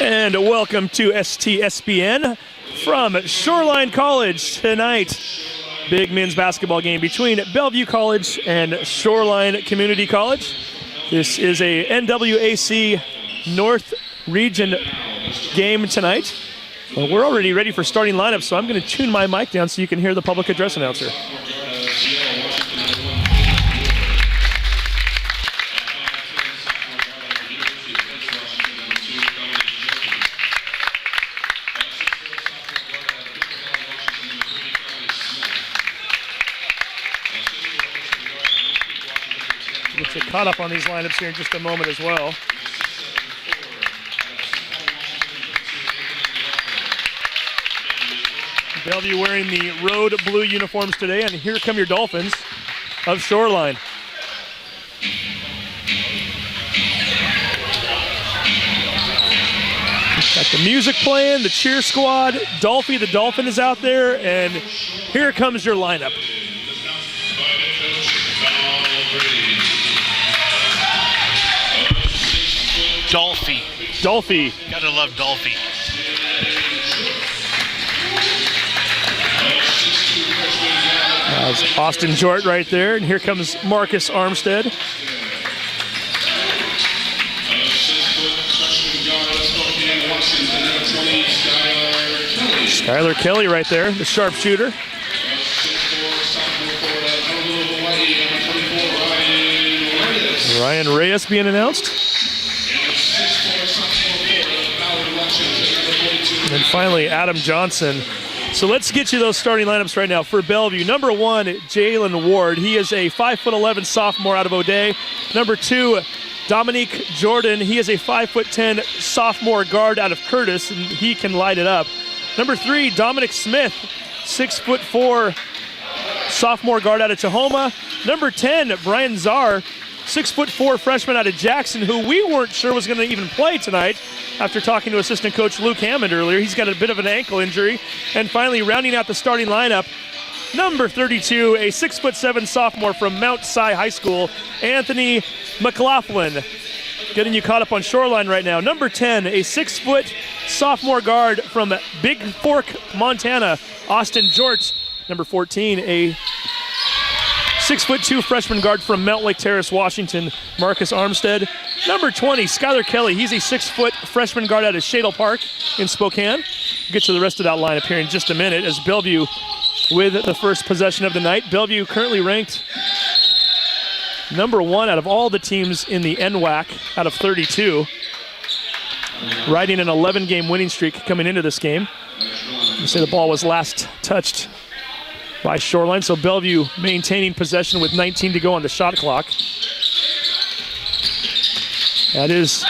And welcome to STSPN from Shoreline College tonight. Big men's basketball game between Bellevue College and Shoreline Community College. This is a NWAC North Region game tonight. Well, we're already ready for starting lineup, so I'm going to tune my mic down so you can hear the public address announcer. We'll get caught up on these lineups here in just a moment as well. Bellevue wearing the road blue uniforms today, and here come your Dolphins of Shoreline. Got the music playing, the cheer squad. Dolphy the Dolphin is out there, and here comes your lineup. Dolphy. Gotta love Dolphy. That's Austin Jort right there, and here comes Marcus Armstead. Skylar Kelly right there, the sharpshooter. Ryan Reyes being announced. And finally, Adam Johnson. So let's get you those starting lineups right now for Bellevue. Number 1, Jalen Ward. He is a 5'11" sophomore out of O'Day. Number 2, Dominique Jordan. He is a 5'10" sophomore guard out of Curtis, and he can light it up. Number 3, Dominic Smith, 6'4" sophomore guard out of Tahoma. Number 10, Brian Czar, 6'4" freshman out of Jackson, who we weren't sure was going to even play tonight after talking to assistant coach Luke Hammond earlier. He's got a bit of an ankle injury. And finally, rounding out the starting lineup, number 32, a 6'7" sophomore from Mount Si High School, Anthony McLaughlin. Getting you caught up on Shoreline right now. Number 10, a 6' sophomore guard from Big Fork, Montana, Austin Jort. Number 14, a 6'2" freshman guard from Mount Lake Terrace, Washington, Marcus Armstead. Number 20, Skylar Kelly. He's a 6' freshman guard out of Shadle Park in Spokane. We'll get to the rest of that lineup here in just a minute as Bellevue with the first possession of the night. Bellevue currently ranked number 1 out of all the teams in the NWAC out of 32. Riding an 11-game winning streak coming into this game. You say the ball was last touched by Shoreline, so Bellevue maintaining possession with 19 to go on the shot clock. That is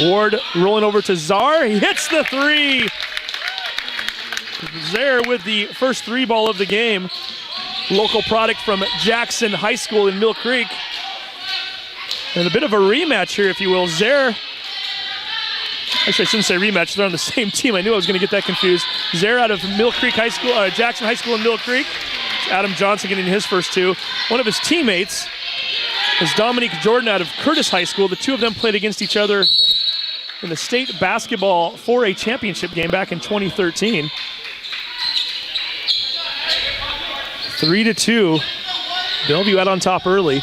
Ward rolling over to Czar. He hits the 3. Czar with the first 3 ball of the game. Local product from Jackson High School in Mill Creek. And a bit of a rematch here, if you will. Czar, actually I shouldn't say rematch, they're on the same team. I knew I was going to get that confused. Czar out of Mill Creek High School, Jackson High School in Mill Creek. Adam Johnson getting his first 2. One of his teammates is Dominique Jordan out of Curtis High School. The two of them played against each other in the state basketball 4A championship game back in 2013. 3-2. Bellevue out on top early.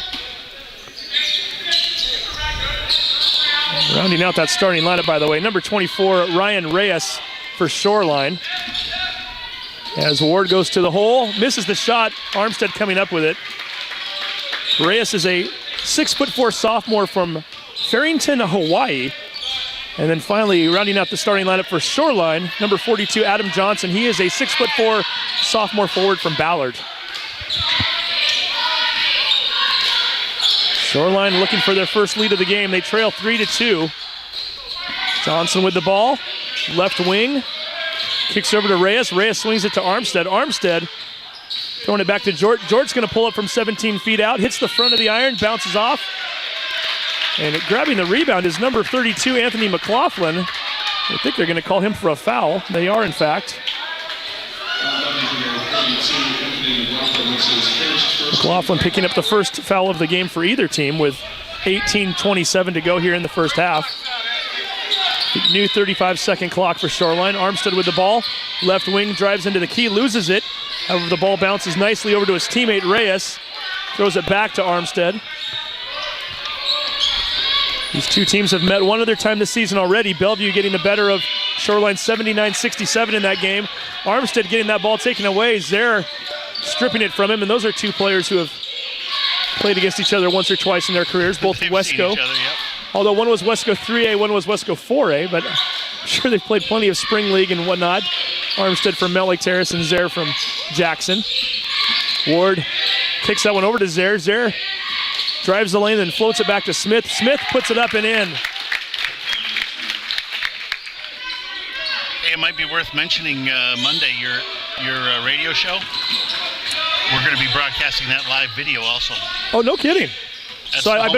Rounding out that starting lineup, by the way, number 24, Ryan Reyes for Shoreline. As Ward goes to the hole, misses the shot. Armstead coming up with it. Reyes is a 6'4" sophomore from Farrington, Hawaii. And then finally, rounding out the starting lineup for Shoreline, number 42, Adam Johnson. He is a 6'4" sophomore forward from Ballard. Shoreline looking for their first lead of the game. They trail 3-2. Johnson with the ball, left wing. Kicks over to Reyes. Reyes swings it to Armstead. Armstead throwing it back to Jort. Jort's going to pull up from 17 feet out. Hits the front of the iron. Bounces off. And grabbing the rebound is number 32, Anthony McLaughlin. I think they're going to call him for a foul. They are, in fact. McLaughlin picking up the first foul of the game for either team with 18:27 to go here in the first half. The new 35-second clock for Shoreline. Armstead with the ball. Left wing drives into the key, loses it. However, the ball bounces nicely over to his teammate Reyes. Throws it back to Armstead. These two teams have met one other time this season already. Bellevue getting the better of Shoreline 79-67 in that game. Armstead getting that ball taken away. Zare stripping it from him, and those are two players who have played against each other once or twice in their careers, both Wesco. Although one was Wesco 3A, one was Wesco 4A, but I'm sure they've played plenty of spring league and whatnot. Armstead from Mount Lake Terrace and Zare from Jackson. Ward kicks that one over to Zare. Zare drives the lane and floats it back to Smith. Smith puts it up and in. Hey, it might be worth mentioning Monday, your radio show. We're going to be broadcasting that live video also. Oh, no kidding. That's so I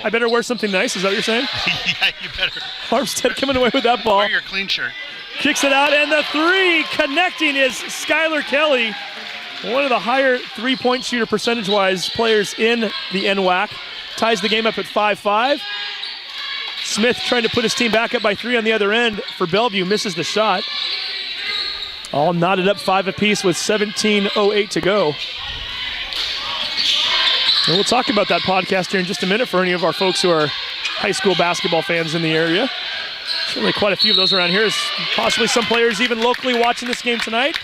better wear something nice, is that what you're saying? Yeah, you better. Armstead coming away with that ball. Wear your clean shirt. Kicks it out, and the three connecting is Skylar Kelly, one of the higher three-point shooter percentage-wise players in the NWAC. Ties the game up at 5-5. Smith trying to put his team back up by 3 on the other end for Bellevue, misses the shot. All knotted up 5 apiece with 17:08 to go. And we'll talk about that podcast here in just a minute for any of our folks who are high school basketball fans in the area. Certainly quite a few of those around here. There's possibly some players even locally watching this game tonight,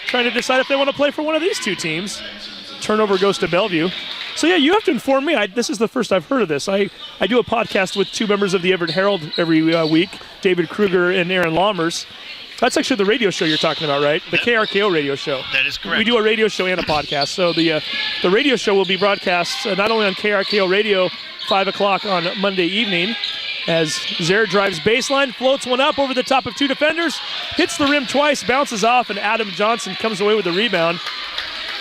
trying to decide if they want to play for one of these two teams. Turnover goes to Bellevue. So yeah, you have to inform me. This is the first I've heard of this. I do a podcast with two members of the Everett Herald every week, David Kruger and Aaron Lammers. That's actually the radio show you're talking about, right? The KRKO radio show. That is correct. We do a radio show and a podcast. So the radio show will be broadcast not only on KRKO radio, 5 o'clock on Monday evening, as Zare drives baseline, floats one up over the top of two defenders, hits the rim twice, bounces off, and Adam Johnson comes away with the rebound.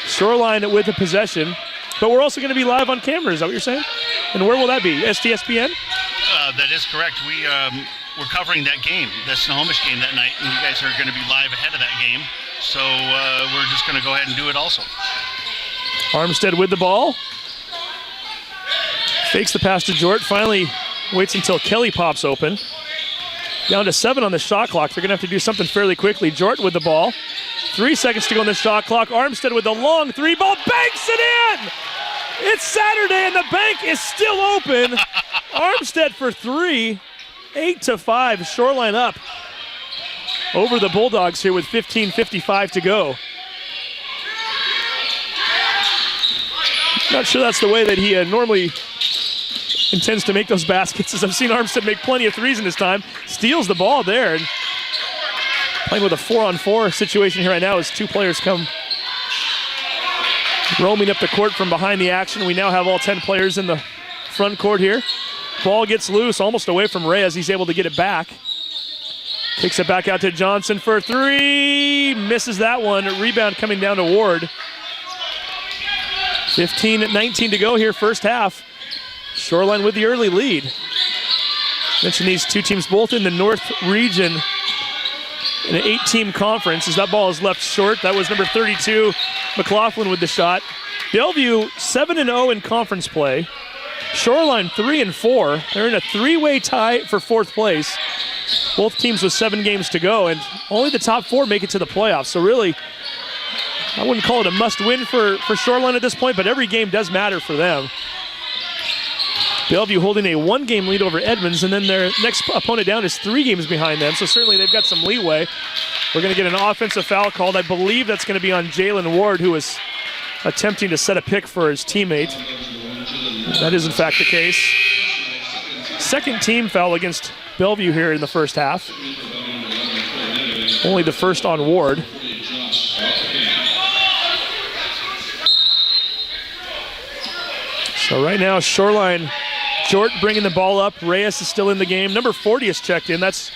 Shoreline with the possession. But we're also going to be live on camera, is that what you're saying? And where will that be? STSPN? That is correct. We're covering that game, the Snohomish game that night, and you guys are going to be live ahead of that game. So we're just going to go ahead and do it also. Armstead with the ball. Fakes the pass to Jort. Finally waits until Kelly pops open. Down to 7 on the shot clock. They're going to have to do something fairly quickly. Jort with the ball. 3 seconds to go on the shot clock. Armstead with the long three ball. Banks it in! It's Saturday and the bank is still open. Armstead for 3. 8-5. Shoreline up over the Bulldogs here with 15:55 to go. Not sure that's the way that he normally intends to make those baskets, as I've seen Armstead make plenty of threes in his time. Steals the ball there. And playing with a 4-on-4 situation here right now as two players come roaming up the court from behind the action. We now have all 10 players in the front court here. Ball gets loose, almost away from Reyes. He's able to get it back. Kicks it back out to Johnson for 3. Misses that one. Rebound coming down to Ward. 15-19 to go here, first half. Shoreline with the early lead. Mentioned these two teams both in the North region in an 8-team conference. As that ball is left short, that was number 32, McLaughlin with the shot. Bellevue 7-0 in conference play. Shoreline 3-4. They're in a 3-way tie for 4th place. Both teams with 7 games to go, and only the top 4 make it to the playoffs. So really, I wouldn't call it a must-win for Shoreline at this point, but every game does matter for them. Bellevue holding a 1-game lead over Edmonds, and then their next opponent down is 3 games behind them, so certainly they've got some leeway. We're going to get an offensive foul called. I believe that's going to be on Jalen Ward, who was attempting to set a pick for his teammate. That is, in fact, the case. Second team foul against Bellevue here in the first half. Only the first on Ward. So right now, Shoreline, Jort bringing the ball up. Reyes is still in the game. Number 40 is checked in. That's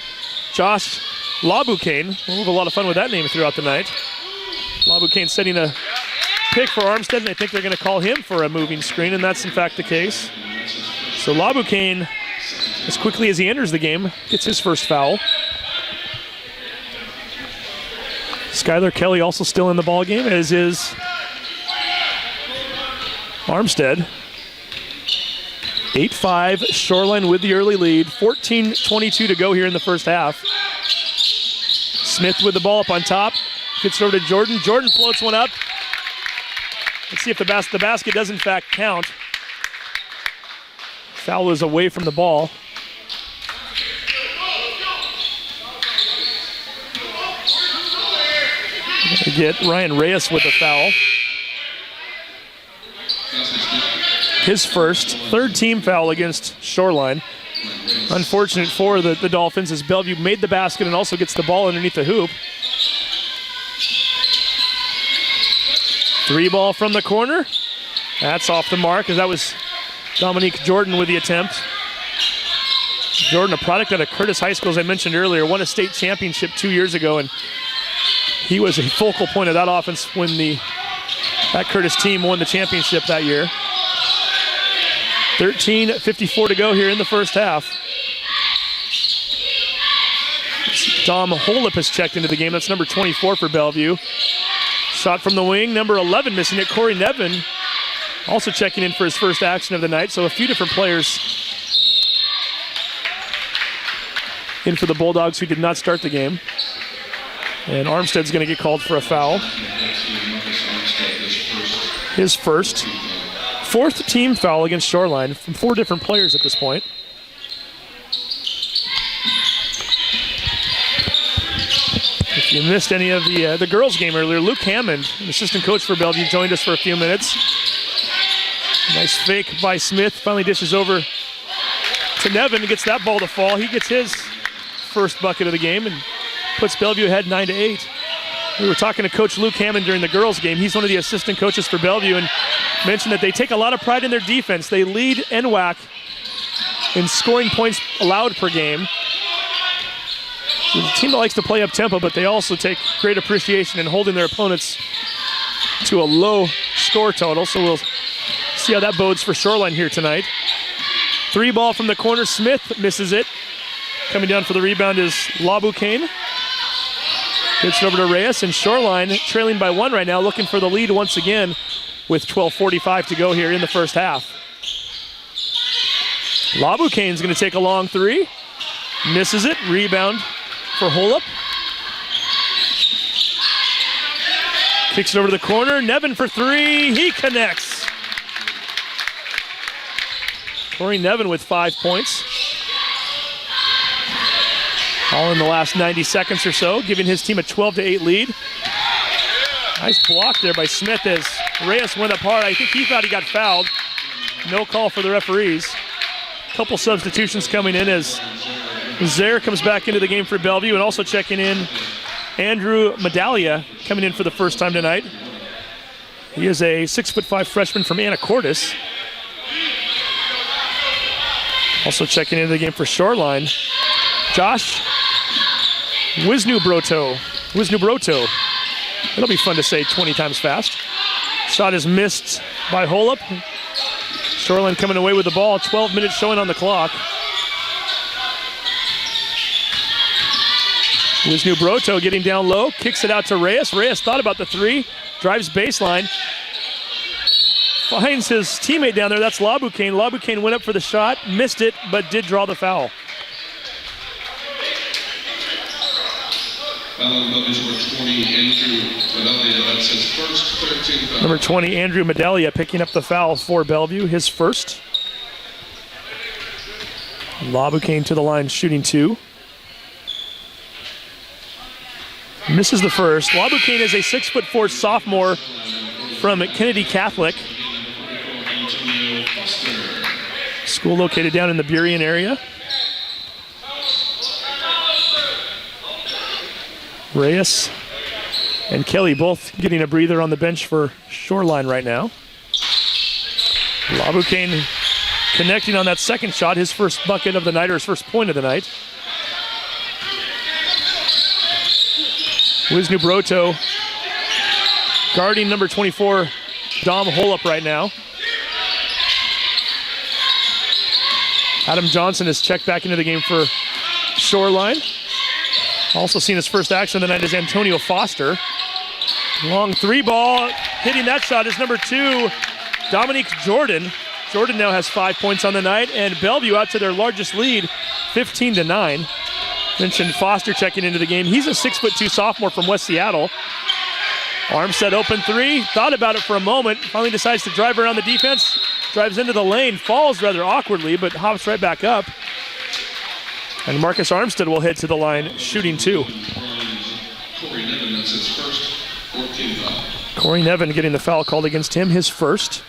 Josh Laboucaine. We'll have a lot of fun with that name throughout the night. Laboucaine setting a pick for Armstead, and I think they're going to call him for a moving screen, and that's in fact the case. So Laboucaine, as quickly as he enters the game, gets his first foul. Skylar Kelly also still in the ball game, as is Armstead. 8-5, Shoreline with the early lead. 14:22 to go here in the first half. Smith with the ball up on top. Gets over to Jordan. Jordan floats one up. Let's see if the basket does in fact count. Foul is away from the ball. We get Ryan Reyes with a foul. His first, third team foul against Shoreline. Unfortunate for the Dolphins as Bellevue made the basket and also gets the ball underneath the hoop. 3 ball from the corner. That's off the mark as that was Dominique Jordan with the attempt. Jordan, a product out of Curtis High School, as I mentioned earlier, won a state championship 2 years ago, and he was a focal point of that offense when that Curtis team won the championship that year. 13:54 to go here in the first half. Dom Holip has checked into the game. That's number 24 for Bellevue. Shot from the wing, number 11 missing it. Corey Nevin also checking in for his first action of the night. So a few different players in for the Bulldogs who did not start the game. And Armstead's going to get called for a foul. His first. 4th team foul against Shoreline from 4 different players at this point. If you missed any of the girls' game earlier, Luke Hammond, an assistant coach for Bellevue, joined us for a few minutes. Nice fake by Smith. Finally dishes over to Nevin and gets that ball to fall. He gets his first bucket of the game and puts Bellevue ahead 9-8. We were talking to Coach Luke Hammond during the girls' game. He's one of the assistant coaches for Bellevue and mentioned that they take a lot of pride in their defense. They lead NWAC in scoring points allowed per game. So the team that likes to play up tempo, but they also take great appreciation in holding their opponents to a low score total. So we'll see how that bodes for Shoreline here tonight. 3 ball from the corner. Smith misses it. Coming down for the rebound is Laboucaine. Gets it over to Reyes, and Shoreline trailing by 1 right now, looking for the lead once again with 12:45 to go here in the first half. Laboukaine's going to take a long 3. Misses it. Rebound for Holip. Kicks it over to the corner. Nevin for 3. He connects. Corey Nevin with 5 points. All in the last 90 seconds or so, giving his team a 12-8 lead. Nice block there by Smith as Reyes went up hard. I think he thought he got fouled. No call for the referees. Couple substitutions coming in as Zaire comes back into the game for Bellevue, and also checking in Andrew Medaglia coming in for the first time tonight. He is a 6'5" freshman from Anacortes. Also checking into the game for Shoreline, Josh Wisnubroto. It'll be fun to say 20 times fast. Shot is missed by Holip. Shoreline coming away with the ball. 12 minutes showing on the clock. Wisnubroto getting down low. Kicks it out to Reyes. Reyes thought about the 3. Drives baseline. Finds his teammate down there. That's Laboucaine. Laboucaine went up for the shot. Missed it, but did draw the foul. Number 20, Andrew Medaglia, picking up the foul for Bellevue, his first. Laboucaine to the line, shooting 2. Misses the first. Laboucaine is a 6'4" sophomore from Kennedy Catholic. School located down in the Burien area. Reyes and Kelly both getting a breather on the bench for Shoreline right now. Laboucaine connecting on that second shot, his first bucket of the night, or his first point of the night. Wisnubroto guarding number 24, Dom Holip right now. Adam Johnson has checked back into the game for Shoreline. Also seen his first action of the night is Antonio Foster. Long 3 ball. Hitting that shot is number 2, Dominique Jordan. It's Jordan now has 5 points on the night, and Bellevue out to their largest lead, 15-9. Mentioned Foster checking into the game. He's a 6'2" sophomore from West Seattle. Armstead open three, thought about it for a moment, finally decides to drive around the defense, drives into the lane, falls rather awkwardly, but hops right back up. And Marcus Armstead will head to the line, shooting 2. Corey Nevin getting the foul called against him, his first.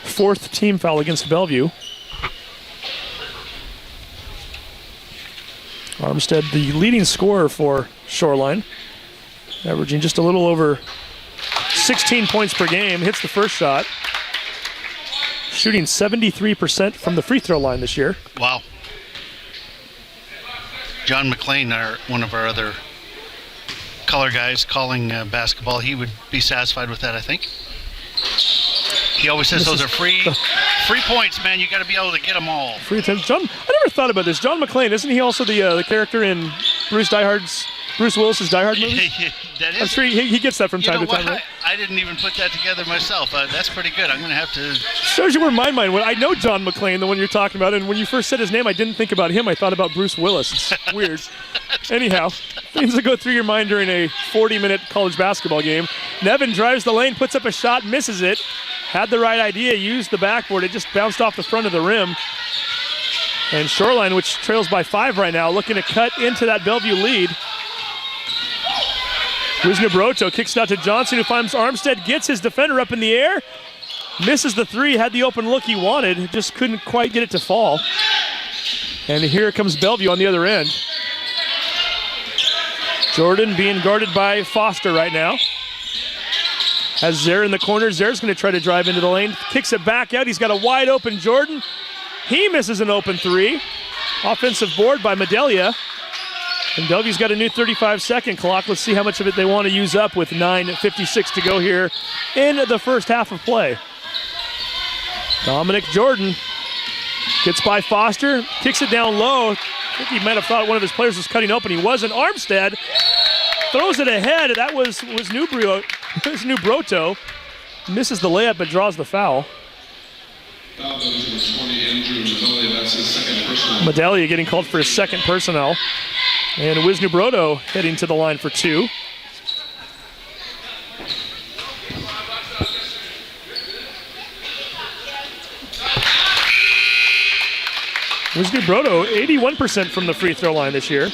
4th team foul against Bellevue. Armstead, the leading scorer for Shoreline, averaging just a little over 16 points per game, hits the first shot. Shooting 73% from the free throw line this year. Wow. John McLean, one of our other color guys calling basketball, he would be satisfied with that, I think. He always says those are free points, man. You got to be able to get them all. Free attempts. I never thought about this. John McClane, isn't he also the character in Bruce Willis's Die Hard movie? That is. I'm sure he gets that from time to time. Right? I didn't even put that together myself. That's pretty good. I'm going to have to. Shows you where my mind went. I know John McClane, the one you're talking about, and when you first said his name, I didn't think about him. I thought about Bruce Willis. It's weird. Anyhow, things that go through your mind during a 40-minute college basketball game. Nevin drives the lane, puts up a shot, misses it. Had the right idea, used the backboard. It just bounced off the front of the rim. And Shoreline, which trails by 5 right now, looking to cut into that Bellevue lead. Wisnubroto kicks it out to Johnson, who finds Armstead, gets his defender up in the air, misses the 3, had the open look he wanted, just couldn't quite get it to fall. And here comes Bellevue on the other end. Jordan being guarded by Foster right now. Has Zer in the corner. Zer's going to try to drive into the lane. Kicks it back out. He's got a wide open Jordan. He misses an open 3. Offensive board by Medelia. And Bellevue's got a new 35-second clock. Let's see how much of it they want to use up with 9:56 to go here in the first half of play. Dominic Jordan gets by Foster. Kicks it down low. I think he might have thought one of his players was cutting open. He wasn't. Armstead throws it ahead. That was Nubroto. Misses the layup but draws the foul. Medelia getting called for his second personnel. And Wisnubroto heading to the line for 2. Wisnubroto, 81% from the free throw line this year.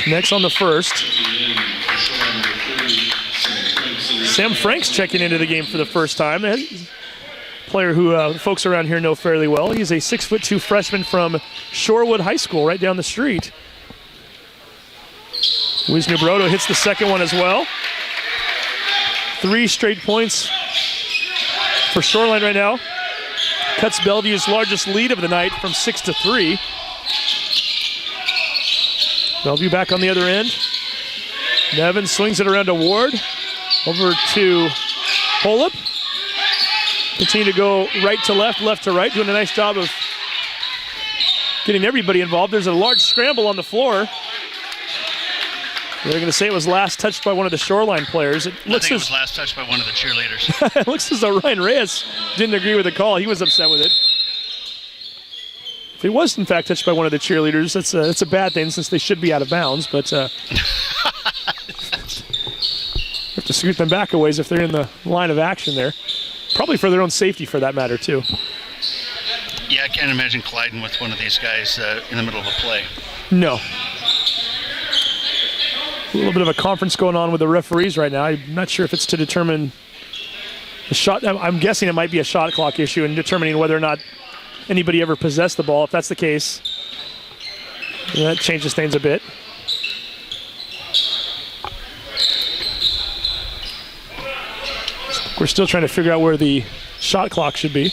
Next on the first. Sam Franks checking into the game for the first time. Player who folks around here know fairly well. He's a 6'2" freshman from Shorewood High School right down the street. Wisnubroto hits the second one as well. 3 straight points for Shoreline right now. Cuts Bellevue's largest lead of the night from 6-3. Bellevue back on the other end. Nevin swings it around to Ward. Over to Holub. Continue to go right to left, left to right, doing a nice job of getting everybody involved. There's a large scramble on the floor. They're going to say it was last touched by one of the Shoreline players. It was last touched by one of the cheerleaders. It looks as though Ryan Reyes didn't agree with the call. He was upset with it. If it was, in fact, touched by one of the cheerleaders, that's a bad thing since they should be out of bounds. But have to scoot them back a ways if they're in the line of action there. Probably for their own safety, for that matter, too. Yeah, I can't imagine colliding with one of these guys in the middle of a play. No. A little bit of a conference going on with the referees right now. I'm not sure if it's to determine the shot. I'm guessing it might be a shot clock issue in determining whether or not anybody ever possessed the ball. If that's the case, that changes things a bit. We're still trying to figure out where the shot clock should be.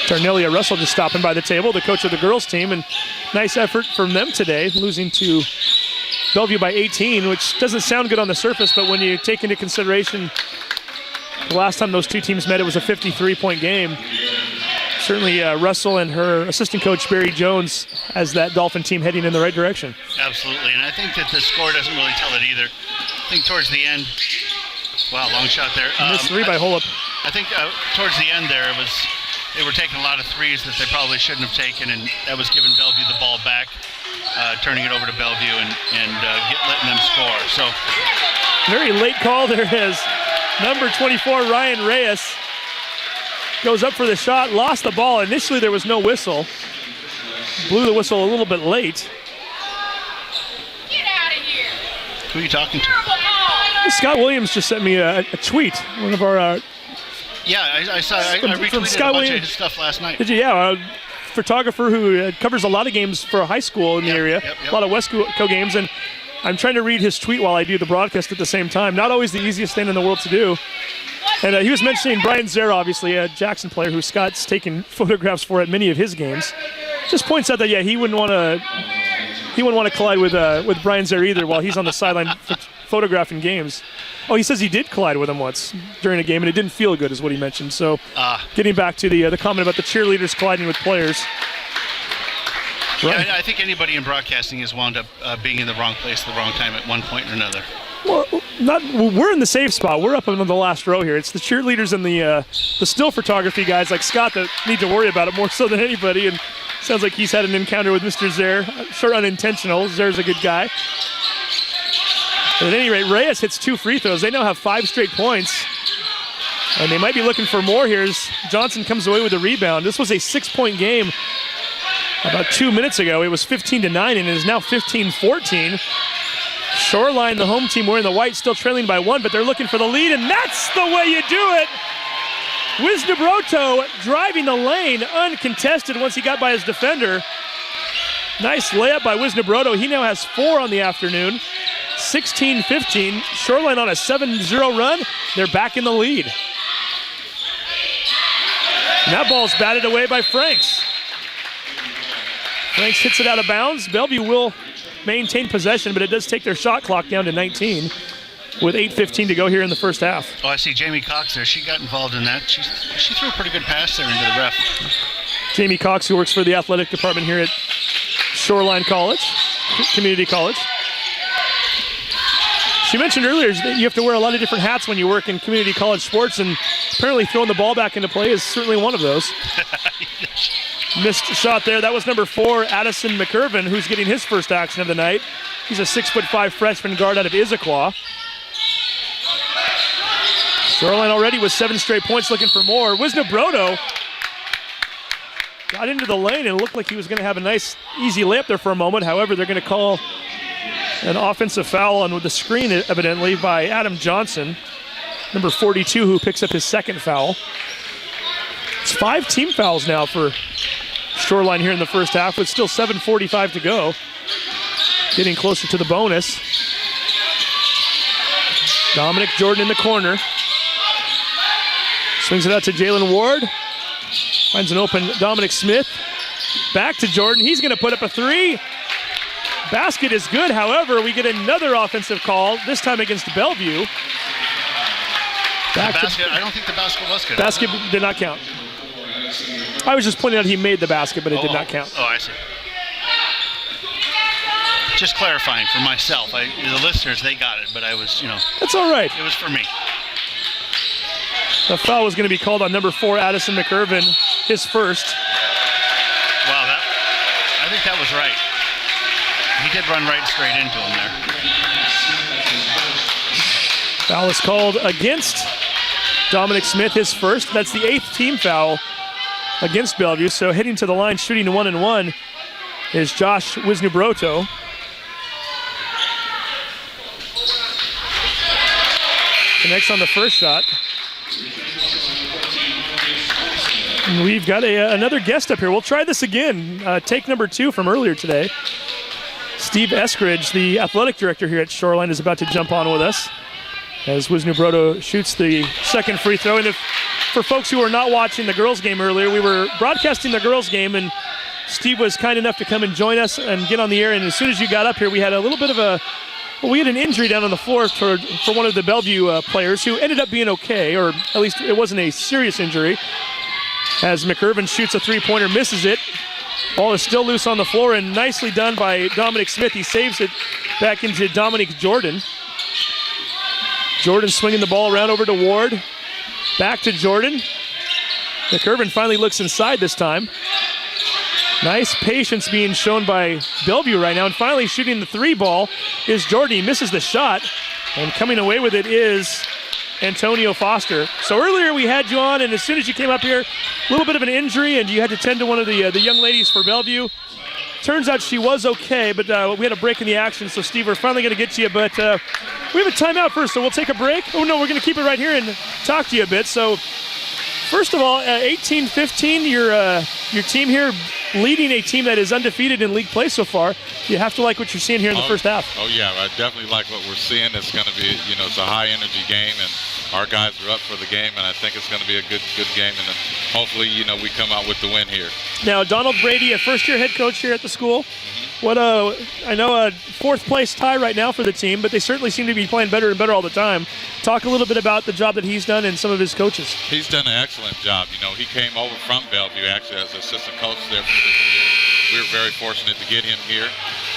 Darnelia Russell just stopping by the table, the coach of the girls team, and nice effort from them today, losing to Bellevue by 18, which doesn't sound good on the surface, but when you take into consideration the last time those two teams met, it was a 53-point game. certainly Russell and her assistant coach, Barry Jones, has that Dolphin team heading in the right direction. Absolutely, and I think that the score doesn't really tell it either. I think towards the end, wow, long shot there. Missed three by Holub. I think towards the end there, they were taking a lot of threes that they probably shouldn't have taken, and that was giving Bellevue the ball back, turning it over to Bellevue and letting them score. So very late call there as number 24, Ryan Reyes, goes up for the shot, lost the ball. Initially there was no whistle. Blew the whistle a little bit late. Get out of here. Who are you talking to? Scott Williams just sent me a tweet. One of our yeah, I saw. I retweeted Scott a bunch Williams. of his stuff last night. Did you? Yeah, a photographer who covers a lot of games for a high school in the area, a lot of Westco games, and I'm trying to read his tweet while I do the broadcast at the same time. Not always the easiest thing in the world to do. And he was mentioning Brian Zare, obviously, a Jackson player who Scott's taken photographs for at many of his games. Just points out that he wouldn't want to collide with Brian Zare either while he's on the sideline photographing games. Oh, he says he did collide with him once during a game, and it didn't feel good, is what he mentioned. So, getting back to the comment about the cheerleaders colliding with players. Right. Yeah, I think anybody in broadcasting has wound up being in the wrong place at the wrong time at one point or another. Well, we're in the safe spot. We're up on the last row here. It's the cheerleaders and the still photography guys like Scott that need to worry about it more so than anybody. And sounds like he's had an encounter with Mr. Zare. Sure, unintentional. Zare's a good guy. But at any rate, Reyes hits 2 free throws. They now have 5 straight points. And they might be looking for more here as Johnson comes away with a rebound. This was a 6-point game about 2 minutes ago. It was 15-9, and it is now 15-14. Shoreline, the home team, wearing the white, still trailing by 1, but they're looking for the lead, and that's the way you do it. Wisnobroto driving the lane, uncontested once he got by his defender. Nice layup by Wisnobroto. He now has 4 on the afternoon. 16-15. Shoreline on a 7-0 run. They're back in the lead. And that ball's batted away by Franks. Franks hits it out of bounds. Bellevue will maintain possession, but it does take their shot clock down to 19 with 8:15 to go here in the first half. Oh, I see Jamie Cox there. She got involved in that. She threw a pretty good pass there into the ref. Jamie Cox, who works for the athletic department here at Shoreline Community College. She mentioned earlier that you have to wear a lot of different hats when you work in community college sports, and apparently throwing the ball back into play is certainly one of those. Missed shot there. That was number 4, Addison McIrvin, who's getting his first action of the night. He's a 6'5" freshman guard out of Issaquah. Shoreline already with 7 straight points, looking for more. Wisnobroto got into the lane and looked like he was going to have a nice, easy layup there for a moment. However, they're going to call an offensive foul on with the screen, evidently, by Adam Johnson, number 42, who picks up his second foul. It's 5 team fouls now for Shoreline here in the first half, with still 7:45 to go. Getting closer to the bonus. Dominic Jordan in the corner. Swings it out to Jalen Ward. Finds an open Dominic Smith. Back to Jordan. He's going to put up a 3. Basket is good. However, we get another offensive call, this time against Bellevue. I don't think the basket was good. Basket did not count. I was just pointing out he made the basket, but it did not count. Oh, I see. Just clarifying for myself. The listeners, they got it, but I was, That's all right. It was for me. The foul was going to be called on number 4, Addison McIrvin, his first. Wow, I think that was right. He did run right straight into him there. Foul is called against Dominic Smith, his first. That's the 8th team foul against Bellevue. So heading to the line, shooting 1-1 is Josh Wisnobroto. Connects on the first shot. And we've got another guest up here. We'll try this again. Take number 2 from earlier today. Steve Eskridge, the athletic director here at Shoreline, is about to jump on with us as Wisnobroto shoots the second free throw. And for folks who are not watching the girls' game earlier, we were broadcasting the girls' game, and Steve was kind enough to come and join us and get on the air. And as soon as you got up here, we had a little bit of we had an injury down on the floor for one of the Bellevue players who ended up being okay, or at least it wasn't a serious injury. As McIrvin shoots a three-pointer, misses it. Ball is still loose on the floor, and nicely done by Dominic Smith. He saves it back into Dominic Jordan. Jordan swinging the ball around over to Ward. Back to Jordan. McIrvin finally looks inside this time. Nice patience being shown by Bellevue right now. And finally shooting the three ball is Jordan. He misses the shot. And coming away with it is Antonio Foster. So earlier we had you on, and as soon as you came up here, a little bit of an injury, and you had to tend to one of the young ladies for Bellevue. Turns out she was okay, but we had a break in the action. So, Steve, we're finally going to get to you. But we have a timeout first, so we'll take a break. Oh, no, we're going to keep it right here and talk to you a bit. So, first of all, 18-15, your team here leading a team that is undefeated in league play so far. You have to like what you're seeing here in the first half. Oh, yeah, I definitely like what we're seeing. It's going to be, it's a high-energy game, and our guys are up for the game, and I think it's going to be a good game, and then hopefully, we come out with the win here. Now, Donald Brady, a first-year head coach here at the school. What I know a fourth-place tie right now for the team, but they certainly seem to be playing better and better all the time. Talk a little bit about the job that he's done and some of his coaches. He's done an excellent job. He came over from Bellevue actually as assistant coach there for this year. We were very fortunate to get him here,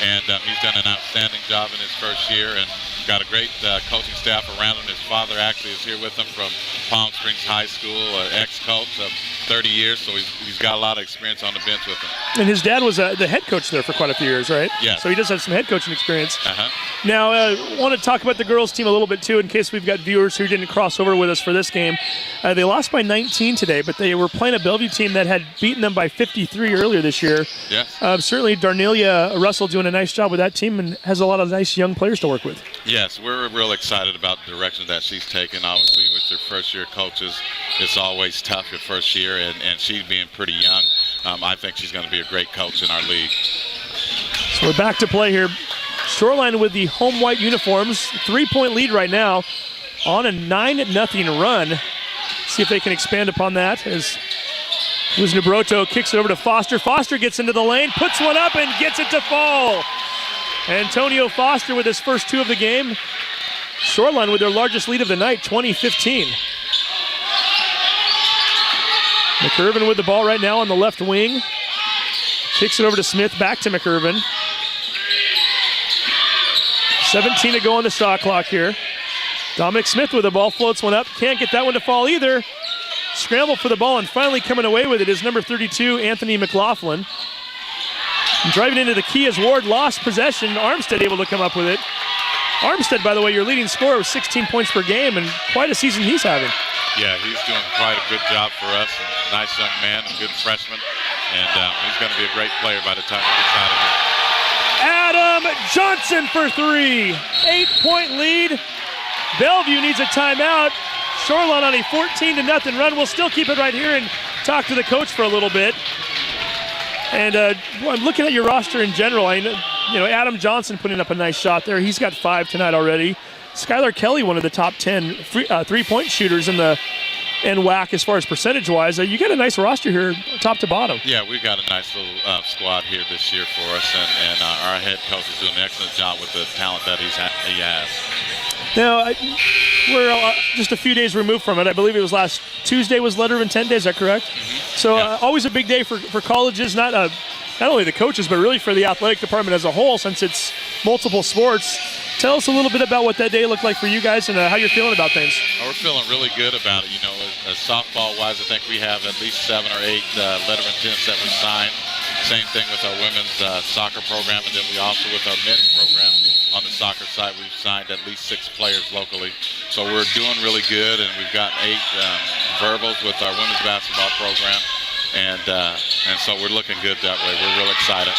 and he's done an outstanding job in his first year and got a great coaching staff around him. His father actually is here with him from Palm Springs High School, ex-coach of 30 years, so he's got a lot of experience on the bench with him. And his dad was the head coach there for quite a few years, right? Yes. So he does have some head coaching experience. Uh-huh. Now, I want to talk about the girls' team a little bit, too, in case we've got viewers who didn't cross over with us for this game. They lost by 19 today, but they were playing a Bellevue team that had beaten them by 53 earlier this year. Yes. Certainly, Darnelia Russell doing a nice job with that team and has a lot of nice young players to work with. Yes, we're real excited about the direction that she's taken. Obviously, with her first-year coaches, it's always tough your first year, and she's being pretty young. I think she's going to be a great coach in our league. So we're back to play here. Shoreline with the home white uniforms. 3-point lead right now on a 9-0 run. See if they can expand upon that as Nubroto kicks it over to Foster. Foster gets into the lane, puts one up, and gets it to fall. Antonio Foster with his first two of the game. Shoreline with their largest lead of the night, 20-15. McIrvin with the ball right now on the left wing. Kicks it over to Smith, back to McIrvin. 17 to go on the shot clock here. Dominic Smith with the ball, floats one up. Can't get that one to fall either. Scramble for the ball, and finally coming away with it is number 32, Anthony McLaughlin. And driving into the key as Ward lost possession. Armstead able to come up with it. Armstead, by the way, your leading scorer with 16 points per game, and quite a season he's having. Yeah, he's doing quite a good job for us. Nice young man, a good freshman, and he's going to be a great player by the time he gets out of here. Adam Johnson for three. 8-point lead. Bellevue needs a timeout. Shoreline on a 14-0 run. We'll still keep it right here and talk to the coach for a little bit. And I'm looking at your roster in general. Adam Johnson putting up a nice shot there. He's got 5 tonight already. Skylar Kelly, one of the top 10 three-point shooters in WAC as far as percentage-wise. You got a nice roster here, top to bottom. Yeah, we've got a nice little squad here this year for us, and our head coach is doing an excellent job with the talent that he has. Now, we're just a few days removed from it. I believe it was last Tuesday was letter of intent day. Is that correct? Mm-hmm. So always a big day for colleges, not only the coaches, but really for the athletic department as a whole, since it's multiple sports. Tell us a little bit about what that day looked like for you guys and how you're feeling about things. We're feeling really good about it. Softball-wise, I think we have at least 7 or 8 letter of intents that we signed. Same thing with our women's soccer program, and then we also with our men's program on the soccer side, we've signed at least 6 players locally. So we're doing really good, and we've got 8 verbals with our women's basketball program. And so we're looking good that way. We're real excited.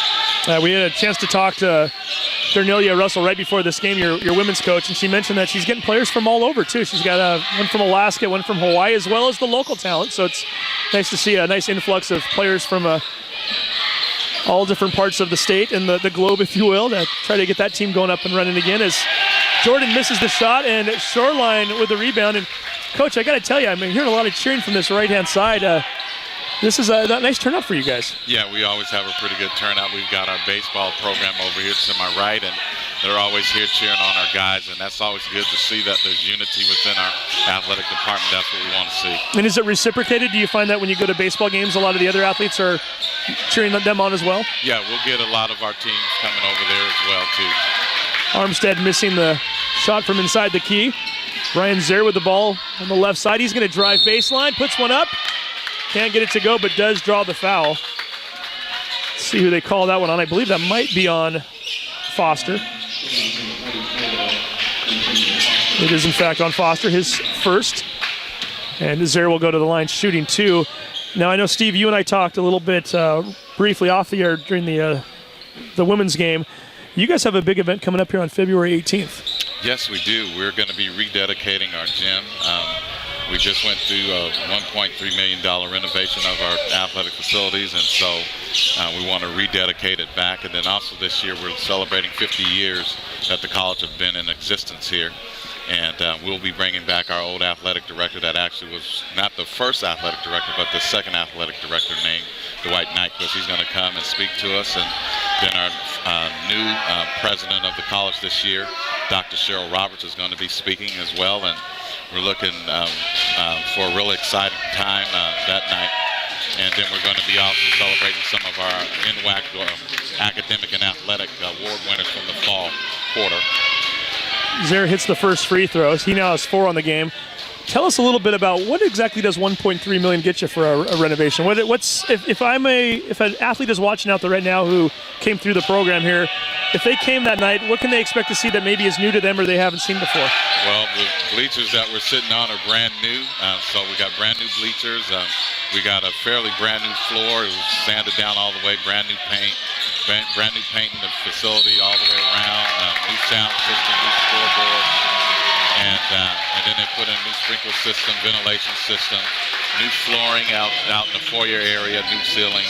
We had a chance to talk to Darnelia Russell right before this game, your women's coach, and she mentioned that she's getting players from all over, too. She's got one from Alaska, one from Hawaii, as well as the local talent. So it's nice to see a nice influx of players from all different parts of the state and the globe, if you will, to try to get that team going up and running again as Jordan misses the shot and Shoreline with the rebound. And, Coach, I got to tell you, I'm hearing a lot of cheering from this right-hand side. This is a nice turnout for you guys. Yeah, we always have a pretty good turnout. We've got our baseball program over here to my right, and they're always here cheering on our guys, and that's always good to see that there's unity within our athletic department. That's what we want to see. And is it reciprocated? Do you find that when you go to baseball games, a lot of the other athletes are cheering them on as well? Yeah, we'll get a lot of our teams coming over there as well, too. Armstead missing the shot from inside the key. Ryan Zare with the ball on the left side. He's going to drive baseline, puts one up. Can't get it to go, but does draw the foul. Let's see who they call that one on. I believe that might be on Foster. It is, in fact, on Foster, his first. And Zare will go to the line shooting 2. Now, I know, Steve, you and I talked a little bit briefly off the air during the women's game. You guys have a big event coming up here on February 18th. Yes, we do. We're going to be rededicating our gym. We just went through a $1.3 million renovation of our athletic facilities, and so we want to rededicate it back. And then also this year we're celebrating 50 years that the college have been in existence here. And we'll be bringing back our old athletic director that actually was not the first athletic director, but the second athletic director, named Dwight Nyquist. He's going to come and speak to us. And then our new president of the college this year, Dr. Cheryl Roberts, is going to be speaking as well. And we're looking for a really exciting time that night. And then we're going to be also celebrating some of our NWAC academic and athletic award winners from the fall quarter. Zare hits the first free throws. He now has 4 on the game. Tell us a little bit about what exactly does $1.3 million get you for a renovation? If an athlete is watching out there right now who came through the program here, if they came that night, what can they expect to see that maybe is new to them or they haven't seen before? Well, the bleachers that we're sitting on are brand new, so we got brand new bleachers. We got a fairly brand new floor. It was sanded down all the way, brand new paint. Brand new paint in the facility all the way around, new sound system, new scoreboard, and then they put in a new sprinkler system, ventilation system, new flooring out in the foyer area, new ceiling,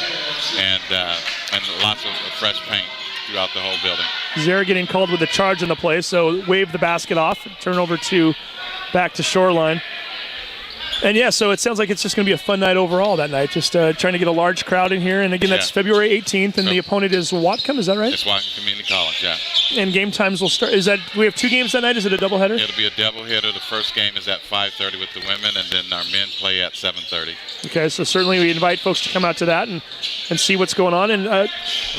and lots of fresh paint throughout the whole building. Zare getting called with a charge in the play, so wave the basket off, turn over back to Shoreline. And yeah, so it sounds like it's just going to be a fun night overall that night. Just trying to get a large crowd in here. And again, that's February 18th, and the opponent is Whatcom, is that right? It's Whatcom Community College, yeah. And game times will start. We have 2 games that night? Is it a doubleheader? It'll be a doubleheader. The first game is at 5:30 with the women, and then our men play at 7:30. Okay, so certainly we invite folks to come out to that and see what's going on. And they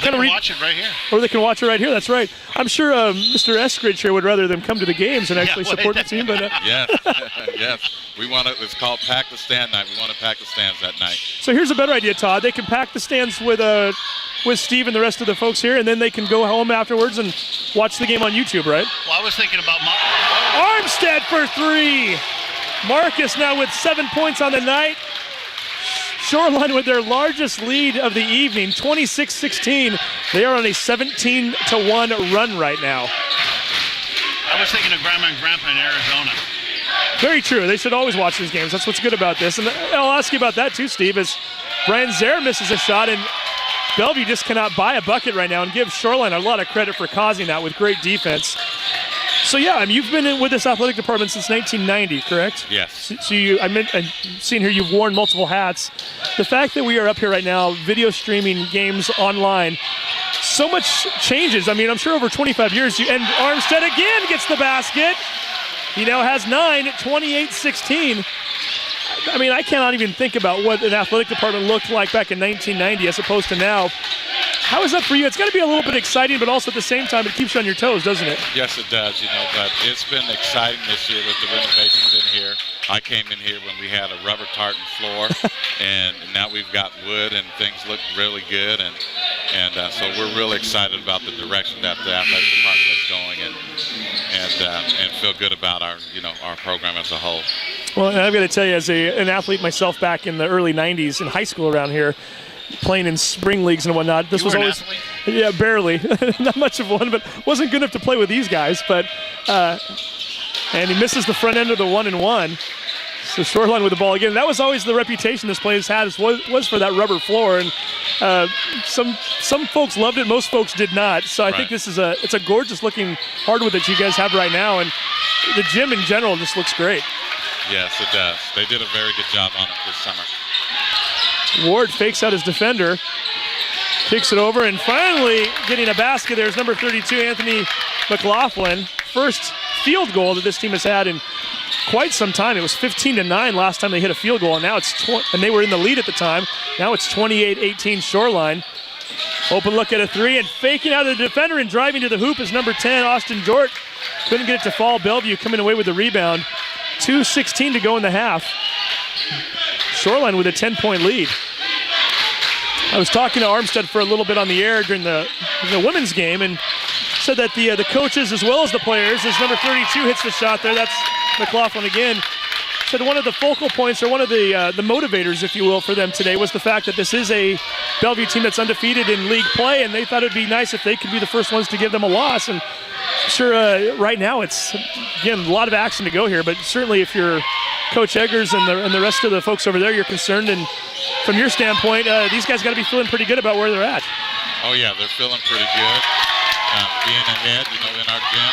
can watch it right here. Or they can watch it right here. That's right. I'm sure Mr. Eskridge here would rather them come to the games and actually support the team. But yes, yes. We want to. It's called Pack the Stand night. We want to pack the stands that night. So here's a better idea, Todd. They can pack the stands with Steve and the rest of the folks here, and then they can go home afterwards and watch the game on YouTube, right? Well, I was thinking about Armstead for 3. Marcus now with 7 points on the night. Shoreline with their largest lead of the evening, 26-16. They are on a 17-1 run right now. I was thinking of Grandma and Grandpa in Arizona. Very true. They should always watch these games. That's what's good about this. And I'll ask you about that too, Steve, as Brian Zare misses a shot, and Bellevue just cannot buy a bucket right now, and give Shoreline a lot of credit for causing that with great defense. So yeah, you've been with this athletic department since 1990, correct? Yes. So I've seen here you've worn multiple hats. The fact that we are up here right now, video streaming games online, so much changes. I mean, I'm sure over 25 years, and Armstead again gets the basket. He now has 9, 28-16. I mean, I cannot even think about what an athletic department looked like back in 1990 as opposed to now. How is that for you? It's got to be a little bit exciting, but also at the same time, it keeps you on your toes, doesn't it? Yes, it does, but it's been exciting this year with the renovations in here. I came in here when we had a rubber tartan floor, and now we've got wood, and things look really good, and so we're really excited about the direction that the athletic department is going, and feel good about our program as a whole. Well, and I've got to tell you, as an athlete myself back in the early 90s in high school around here, playing in spring leagues and whatnot, this was always, yeah, barely, not much of one, but wasn't good enough to play with these guys. But and he misses the front end of the 1-and-1. So Shoreline with the ball again. That was always the reputation this place had, was for that rubber floor, and some folks loved it, most folks did not. So I think this is it's a gorgeous looking hardwood that you guys have right now, and the gym in general just looks great. Yes, it does. They did a very good job on it this summer. Ward fakes out his defender, kicks it over, and finally getting a basket there is number 32, Anthony McLaughlin, first field goal that this team has had in quite some time. It was 15-9 last time they hit a field goal, and now it's and they were in the lead at the time. Now it's 28-18 Shoreline. Open look at a three, and faking out of the defender and driving to the hoop is number 10, Austin Jort. Couldn't get it to fall. Bellevue coming away with the rebound. 2:16 to go in the half. Shoreline with a 10-point lead. I was talking to Armstead for a little bit on the air during the women's game, and said that the coaches as well as the players, as number 32 hits the shot there, that's McLaughlin again, said one of the focal points, or one of the motivators, if you will, for them today was the fact that this is a Bellevue team that's undefeated in league play, and they thought it would be nice if they could be the first ones to give them a loss. And sure, right now it's, again, a lot of action to go here, but certainly if you're Coach Eggers and the rest of the folks over there, you're concerned, and from your standpoint, these guys got to be feeling pretty good about where they're at. Oh yeah, they're feeling pretty good. Being ahead, in our gym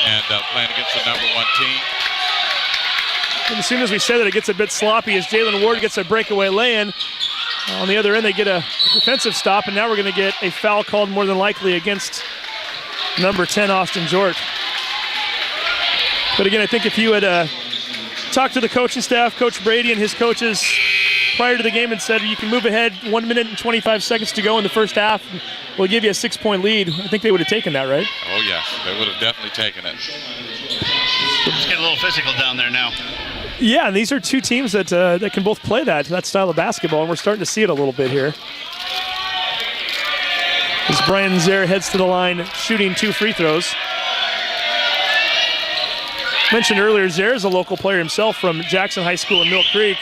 and playing against the number 1 team. And as soon as we say that, it gets a bit sloppy as Jalen Ward gets a breakaway lay-in. On the other end, they get a defensive stop, and now we're going to get a foul called more than likely against number 10, Austin Jort. But again, I think if you had talked to the coaching staff, Coach Brady and his coaches prior to the game and said you can move ahead 1 minute and 25 seconds to go in the first half, we'll give you a 6-point lead, I think they would have taken that, right? Oh yes, they would have definitely taken it. It's getting a little physical down there now. Yeah, and these are two teams that can both play that style of basketball, and we're starting to see it a little bit here. As Brian Zare heads to the line, shooting 2 free throws. Mentioned earlier, Zare is a local player himself from Jackson High School in Mill Creek.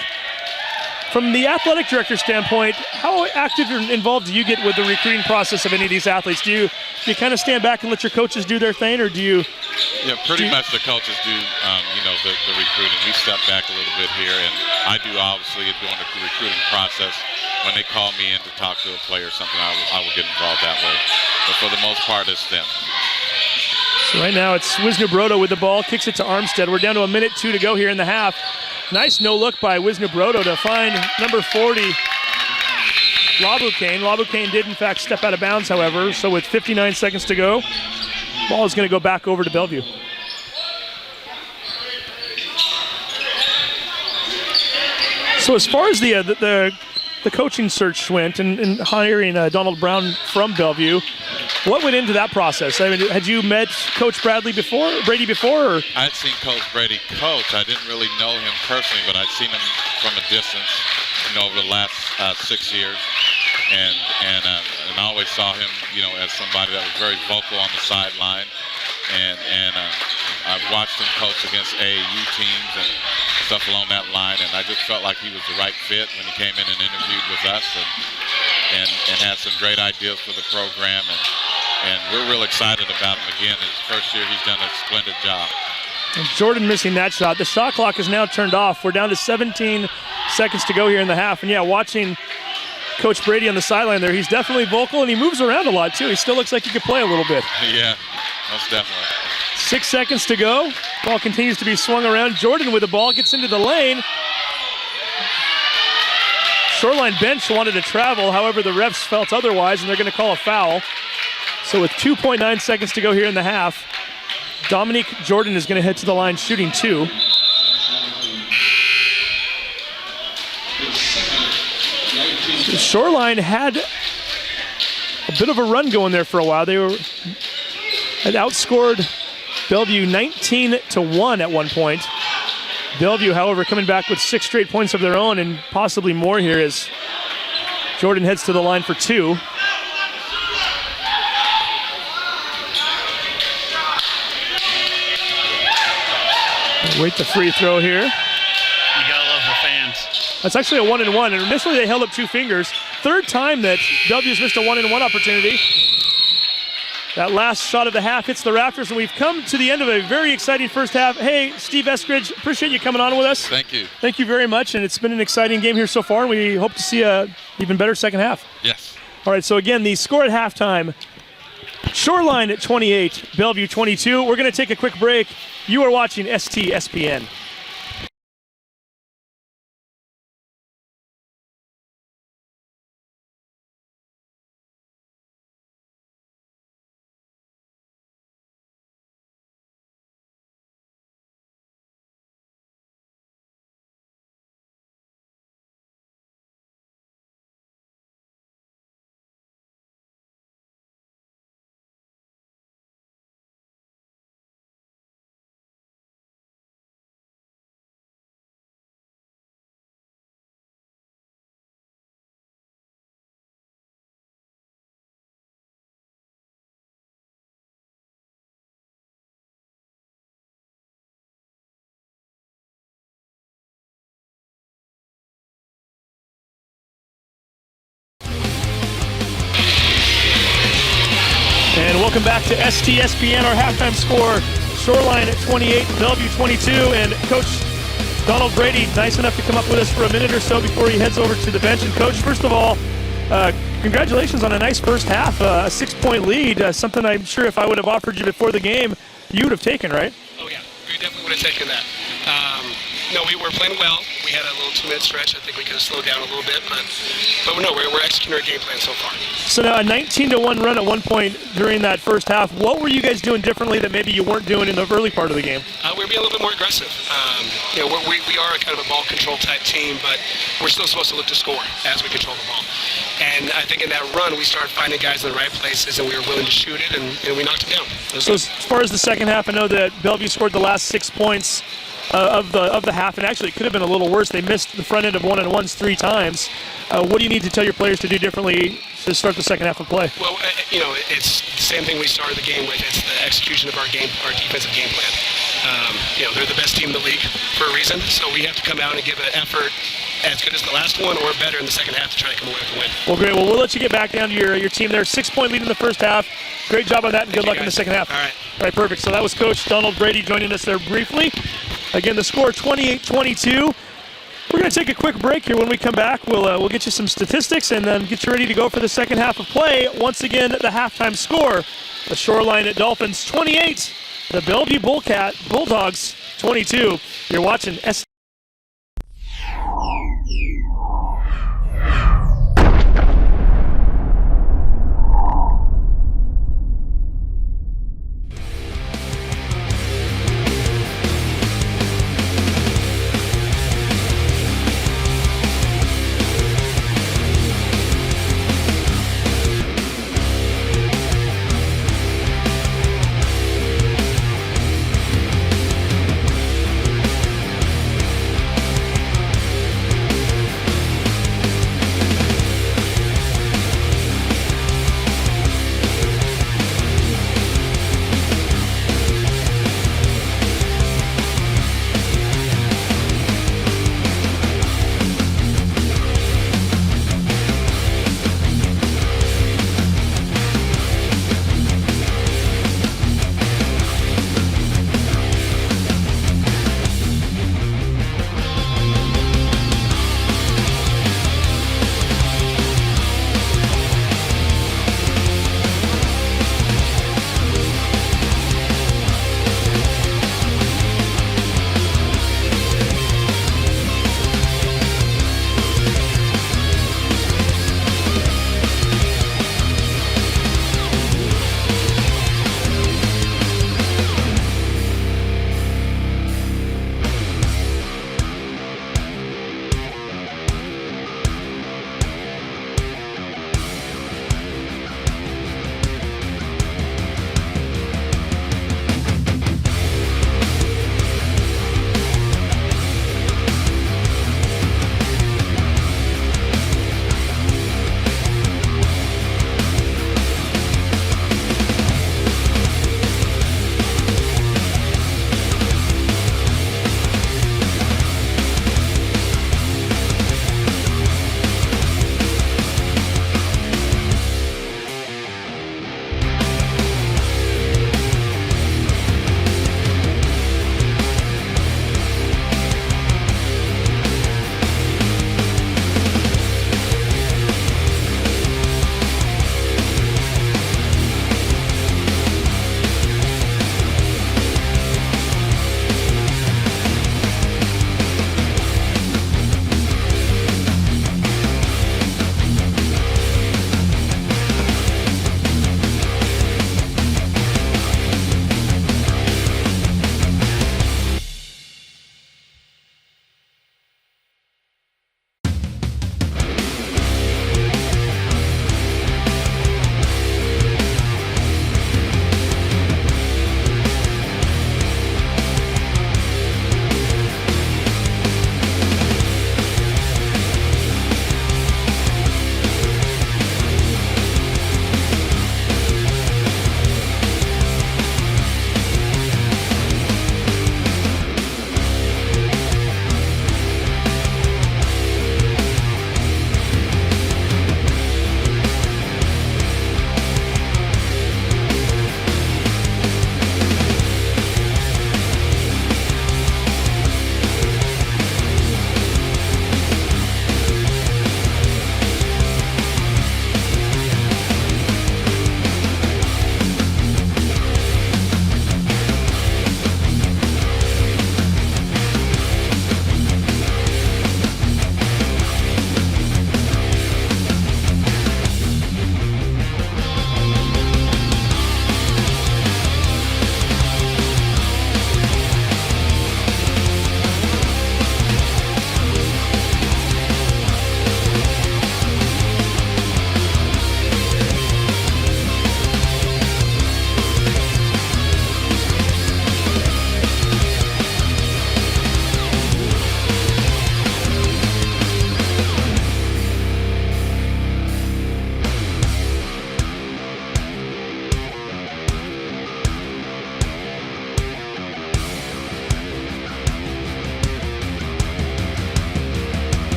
From the athletic director standpoint, how active and involved do you get with the recruiting process of any of these athletes? Do you kind of stand back and let your coaches do their thing, or do you? Yeah, pretty much the coaches do, the recruiting. We step back a little bit here, and I do obviously during the recruiting process. When they call me in to talk to a player or something, I will get involved that way. But for the most part, it's them. So right now it's Wisnibrod with the ball, kicks it to Armstead. We're down to 1:02 to go here in the half. Nice no-look by Wisnibrod to find number 40, Laboucaine. Laboucaine did, in fact, step out of bounds, however. So with 59 seconds to go, ball is going to go back over to Bellevue. So as far as the coaching search went and hiring Donald Brown from Bellevue, what went into that process? I mean, had you met Coach Brady before? Or? I'd seen Coach Brady coach. I didn't really know him personally, but I'd seen him from a distance, over the last 6 years, and I always saw him, as somebody that was very vocal on the sideline, and I've watched him coach against AAU teams and stuff along that line, and I just felt like he was the right fit when he came in and interviewed with us, and had some great ideas for the program, and we're real excited about him again. His first year, he's done a splendid job. And Jordan missing that shot. The shot clock is now turned off. We're down to 17 seconds to go here in the half. And yeah, watching Coach Brady on the sideline there, he's definitely vocal, and he moves around a lot too. He still looks like he could play a little bit. Yeah, most definitely. 6 seconds to go. Ball continues to be swung around. Jordan with the ball gets into the lane. Shoreline bench wanted to travel. However, the refs felt otherwise, and they're going to call a foul. So with 2.9 seconds to go here in the half, Dominique Jordan is going to head to the line shooting 2. Shoreline had a bit of a run going there for a while. They had outscored Bellevue 19-1 at one point. Bellevue, however, coming back with 6 straight points of their own and possibly more here as Jordan heads to the line for 2. Wait the free throw here. You gotta love the fans. That's actually a 1-and-1, and initially they held up 2 fingers. Third time that Bellevue's missed a 1-and-1 opportunity. That last shot of the half hits the rafters, and we've come to the end of a very exciting first half. Hey, Steve Eskridge, appreciate you coming on with us. Thank you. Thank you very much, and it's been an exciting game here so far, and we hope to see a even better second half. Yes. All right, so again, the score at halftime, Shoreline at 28, Bellevue 22. We're going to take a quick break. You are watching STSPN. Welcome back to STSPN. Our halftime score, Shoreline at 28, Bellevue 22, and Coach Donald Brady, nice enough to come up with us for a minute or so before he heads over to the bench. And Coach, first of all, congratulations on a nice first half, a 6-point lead, something I'm sure if I would have offered you before the game, you would have taken, right? Oh yeah, we definitely would have taken that. No, we were playing well. We had a little 2-minute stretch. I think we could have slowed down a little bit, but no, we're executing our game plan so far. So now a 19-1 run at one point during that first half. What were you guys doing differently that maybe you weren't doing in the early part of the game? We're being a little bit more aggressive. We are a kind of a ball control type team, but we're still supposed to look to score as we control the ball. And I think in that run, we started finding guys in the right places, and we were willing to shoot it, and we knocked it down. So as far as the second half, I know that Bellevue scored the last 6 points of the half, and actually it could have been a little worse. They missed the front end of one-on-ones 3 times. What do you need to tell your players to do differently to start the second half of play? Well, it's the same thing we started the game with. It's the execution of our defensive game plan. They're the best team in the league for a reason, so we have to come out and give an effort as good as the last one or better in the second half to try to come away with a win. Well, great. Well, we'll let you get back down to your team there. 6-point lead in the first half. Great job on that, and good luck in the second half. All right, perfect. So that was Coach Donald Brady joining us there briefly. Again, the score 28-22. We're going to take a quick break here. When we come back, we'll get you some statistics and then get you ready to go for the second half of play. Once again, the halftime score, the Shoreline at Dolphins 28, the Bellevue Bulldogs 22. You're watching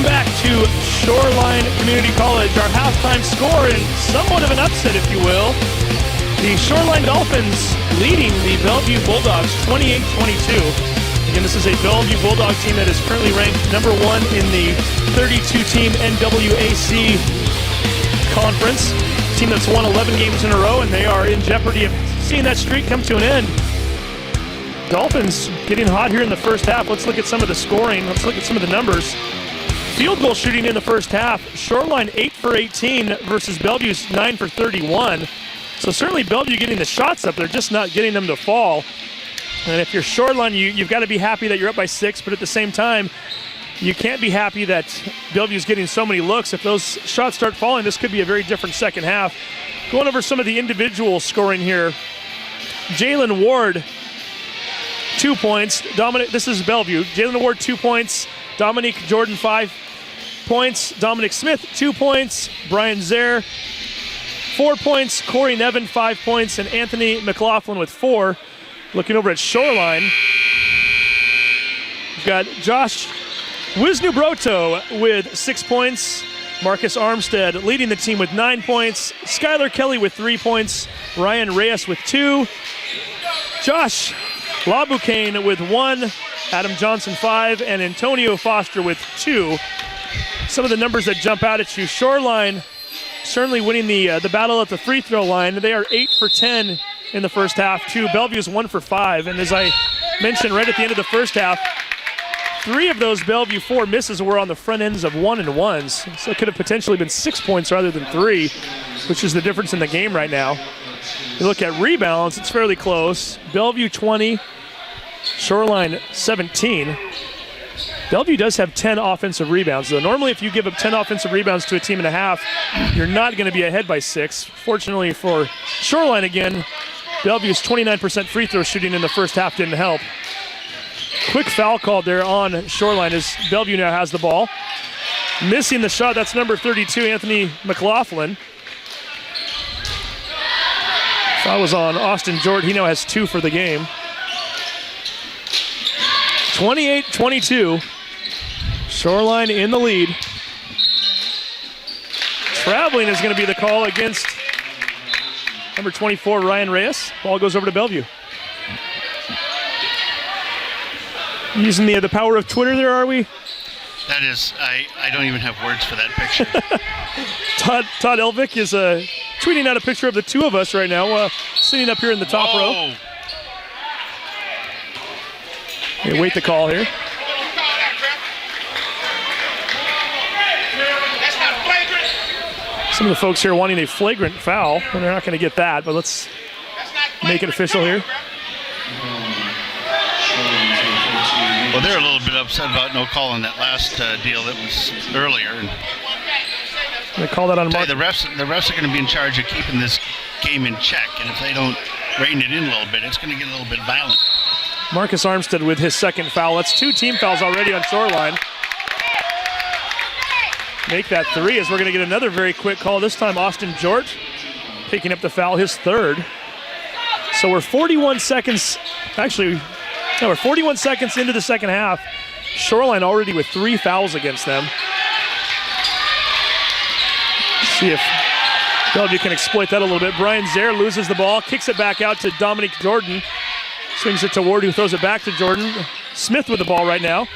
Welcome back to Shoreline Community College. Our halftime score and somewhat of an upset, if you will. The Shoreline Dolphins leading the Bellevue Bulldogs 28-22. Again, this is a Bellevue Bulldog team that is currently ranked number 1 in the 32-team NWAC conference. A team that's won 11 games in a row, and they are in jeopardy of seeing that streak come to an end. Dolphins getting hot here in the first half. Let's look at some of the scoring. Let's look at some of the numbers. Field goal shooting in the first half. Shoreline 8 for 18 versus Bellevue's 9 for 31. So certainly Bellevue getting the shots up. They're just not getting them to fall. And if you're Shoreline, you've got to be happy that you're up by 6, but at the same time, you can't be happy that Bellevue's getting so many looks. If those shots start falling, this could be a very different second half. Going over some of the individual scoring here. Jalen Ward, 2 points. This is Bellevue. Jalen Ward, 2 points. Dominique Jordan, 5 points. Dominic Smith, 2 points. Brian Zare, 4 points. Corey Nevin, 5 points. And Anthony McLaughlin with 4. Looking over at Shoreline, we've got Josh Wisnubroto with 6 points. Marcus Armstead leading the team with 9 points. Skylar Kelly with 3 points. Ryan Reyes with 2. Josh Labucane with 1. Adam Johnson 5. And Antonio Foster with 2. Some of the numbers that jump out at you. Shoreline certainly winning the battle at the free throw line. They are 8 for 10 in the first half to Bellevue's 1 for 5. And as I mentioned right at the end of the first half, 3 of those Bellevue 4 misses were on the front ends of 1-and-1s. So it could have potentially been 6 points rather than 3, which is the difference in the game right now. You look at rebounds, it's fairly close. Bellevue 20, Shoreline 17. Bellevue does have 10 offensive rebounds, though. Normally, if you give up 10 offensive rebounds to a team and a half, you're not going to be ahead by 6. Fortunately for Shoreline again, Bellevue's 29% free throw shooting in the first half didn't help. Quick foul called there on Shoreline as Bellevue now has the ball. Missing the shot, that's number 32, Anthony McLaughlin. Foul was on Austin Jordan. He now has 2 for the game. 28-22. Shoreline in the lead. Traveling is going to be the call against number 24, Ryan Reyes. Ball goes over to Bellevue. Using the power of Twitter there, are we? That is, I don't even have words for that picture. Todd Elvick is tweeting out a picture of the two of us right now, sitting up here in the top row. Okay, wait the call here. Some of the folks here wanting a flagrant foul, and they're not going to get that, but let's make it official here. Well, they're a little bit upset about no call on that last deal that was earlier. They call that on Mark. The refs are going to be in charge of keeping this game in check, and if they don't rein it in a little bit, it's going to get a little bit violent. Marcus Armstead with his second foul. That's 2 team fouls already on Shoreline. Make that 3 as we're going to get another very quick call. This time Austin Jort picking up the foul, his 3rd. So we're 41 seconds, we're 41 seconds into the second half. Shoreline already with 3 fouls against them. See if Bellevue can exploit that a little bit. Brian Zare loses the ball, kicks it back out to Dominic Jordan. Swings it to Ward, who throws it back to Jordan. Smith with the ball right now.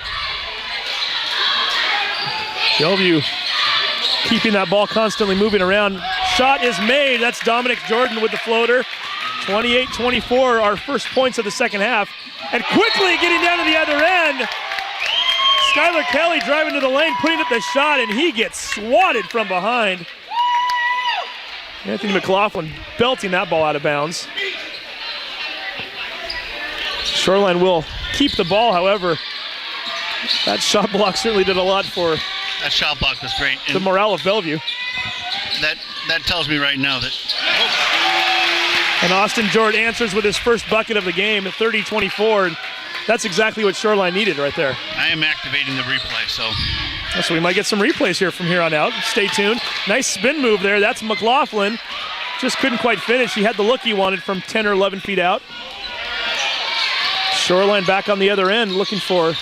Bellevue keeping that ball constantly moving around. Shot is made. That's Dominic Jordan with the floater. 28-24, our first points of the second half. And quickly getting down to the other end. Skylar Kelly driving to the lane, putting up the shot, and he gets swatted from behind. Anthony McLaughlin belting that ball out of bounds. Shoreline will keep the ball, however. That shot block certainly did a lot for that shot block was great. The morale of Bellevue. That tells me right now that... And Austin Jordan answers with his first bucket of the game at 30-24. That's exactly what Shoreline needed right there. I am activating the replay, so we might get some replays here from here on out. Stay tuned. Nice spin move there. That's McLaughlin. Just couldn't quite finish. He had the look he wanted from 10 or 11 feet out. Shoreline back on the other end looking for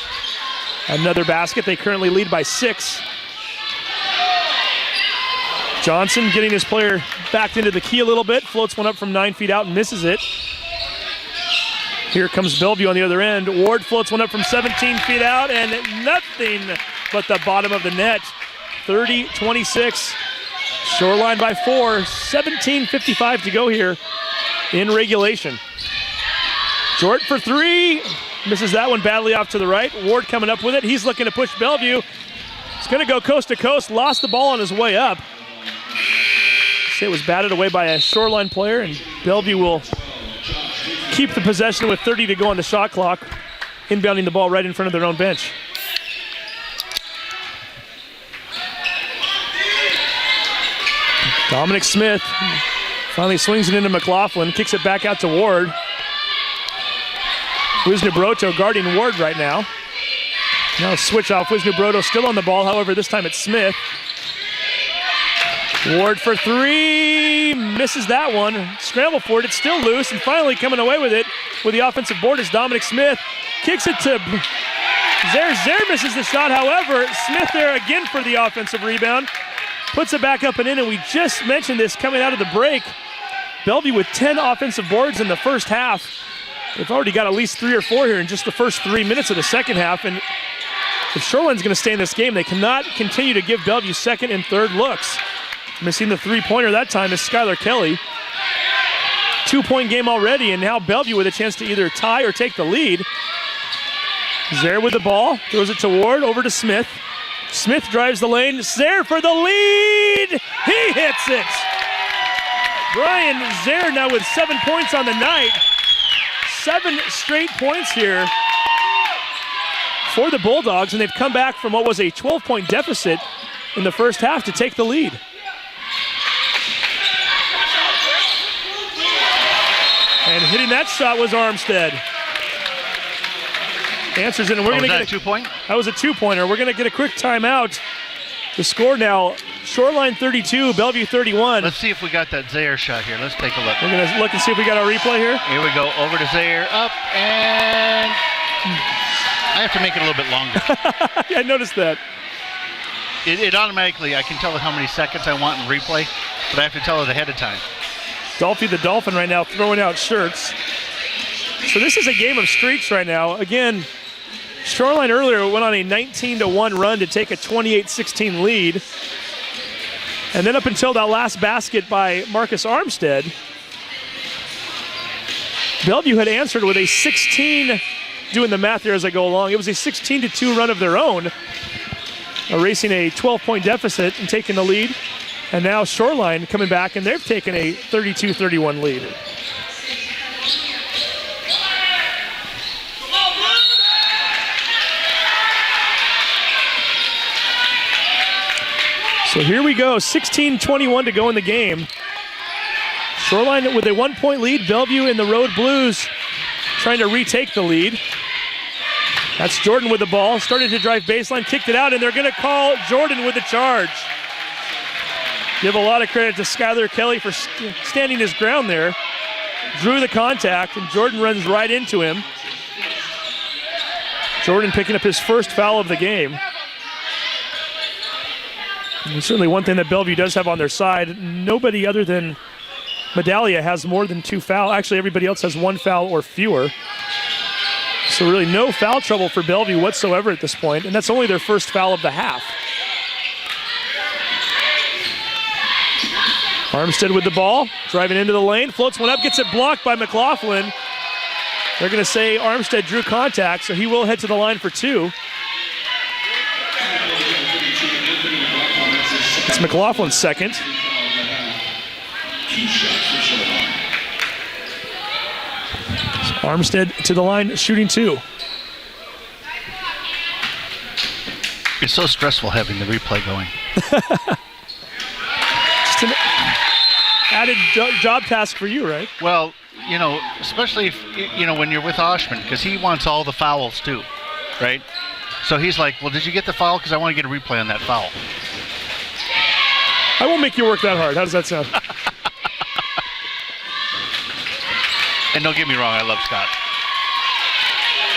another basket. They currently lead by 6. Johnson getting his player backed into the key a little bit, floats one up from 9 feet out and misses it. Here comes Bellevue on the other end. Ward floats one up from 17 feet out and nothing but the bottom of the net. 30-26. Shoreline by 4. 17:55 to go here in regulation. Jort for 3. Misses that one badly off to the right. Ward coming up with it. He's looking to push Bellevue. He's going to go coast to coast. Lost the ball on his way up. It was batted away by a Shoreline player, and Bellevue will keep the possession with 30 to go on the shot clock, inbounding the ball right in front of their own bench. Dominic Smith finally swings it into McLaughlin, kicks it back out to Ward. Wisnubroto guarding Ward right now. Now switch off. Wisnubroto still on the ball, however, this time it's Smith. Ward for 3, misses that one. Scramble for it, it's still loose, and finally coming away with it with the offensive board is Dominic Smith. Kicks it to Zaire. Zaire misses the shot, however, Smith there again for the offensive rebound. Puts it back up and in, and we just mentioned this coming out of the break. Bellevue with 10 offensive boards in the first half. They've already got at least 3 or 4 here in just the first 3 minutes of the second half, and if Shoreline's going to stay in this game, they cannot continue to give Bellevue second and third looks. Missing the three-pointer that time is Skylar Kelly. 2-point game already, and now Bellevue with a chance to either tie or take the lead. Zaire with the ball, throws it to Ward, over to Smith. Smith drives the lane, Zaire for the lead! He hits it! Brian Zaire now with 7 points on the night. 7 straight points here for the Bulldogs, and they've come back from what was a 12-point deficit in the first half to take the lead. And hitting that shot was Armstead. Answers it, and we're going to get a 2-point? That was a 2-pointer. We're going to get a quick timeout. The score now, Shoreline 32, Bellevue 31. Let's see if we got that Zaire shot here. Let's take a look. We're going to look and see if we got our replay here. Here we go, over to Zaire, up, and I have to make it a little bit longer. Yeah, I noticed that. It automatically, I can tell it how many seconds I want in replay, but I have to tell it ahead of time. Dolphy the Dolphin right now throwing out shirts. So this is a game of streaks right now. Again, Shoreline earlier went on a 19-1 run to take a 28-16 lead. And then up until that last basket by Marcus Armstead, Bellevue had answered with a 16, doing the math here as I go along, it was a 16-2 run of their own, erasing a 12-point deficit and taking the lead. And now Shoreline coming back, and they've taken a 32-31 lead. So here we go, 16-21 to go in the game. Shoreline with a 1-point lead, Bellevue in the Road Blues trying to retake the lead. That's Jordan with the ball, started to drive baseline, kicked it out, and they're gonna call Jordan with the charge. Give a lot of credit to Skylar Kelly for standing his ground there. Drew the contact, and Jordan runs right into him. Jordan picking up his first foul of the game. And certainly one thing that Bellevue does have on their side, nobody other than Medallia has more than 2 fouls. Actually, everybody else has 1 foul or fewer. So really no foul trouble for Bellevue whatsoever at this point, and that's only their first foul of the half. Armstead with the ball, driving into the lane, floats one up, gets it blocked by McLaughlin. They're going to say Armstead drew contact, so he will head to the line for 2. It's McLaughlin's second. So Armstead to the line, shooting 2. It's so stressful having the replay going. Just an added job task for you, right? Well, you know, especially if, you know, when you're with Oshman, because he wants all the fouls too, right? So he's like, well, did you get the foul? Because I want to get a replay on that foul. I won't make you work that hard. How does that sound? And don't get me wrong, I love Scott.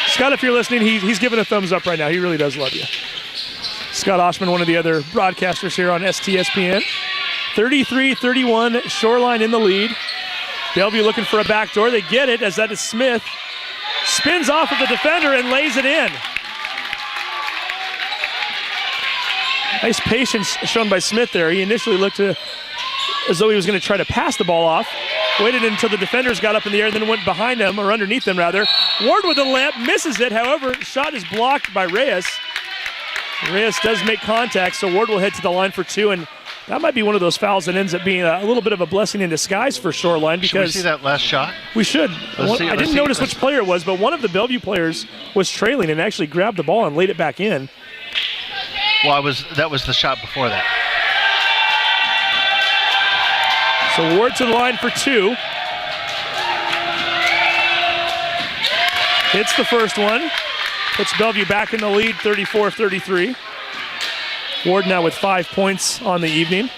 Scott, if you're listening, he's giving a thumbs up right now. He really does love you. Scott Oshman, one of the other broadcasters here on STSPN. 33-31, Shoreline in the lead. Bellevue looking for a backdoor. They get it as that is Smith. Spins off of the defender and lays it in. Nice patience shown by Smith there. He initially looked as though he was going to try to pass the ball off. Waited until the defenders got up in the air and then went behind them, or underneath them rather. Ward with the layup, misses it. However, shot is blocked by Reyes. Reyes does make contact, so Ward will head to the line for 2, and that might be one of those fouls that ends up being a little bit of a blessing in disguise for Shoreline. Because should we see that last shot? We should. I didn't notice which player it was, but one of the Bellevue players was trailing and actually grabbed the ball and laid it back in. Well, that was the shot before that. So Ward to the line for 2. Hits the first one. Puts Bellevue back in the lead, 34-33. Ward now with 5 points on the evening.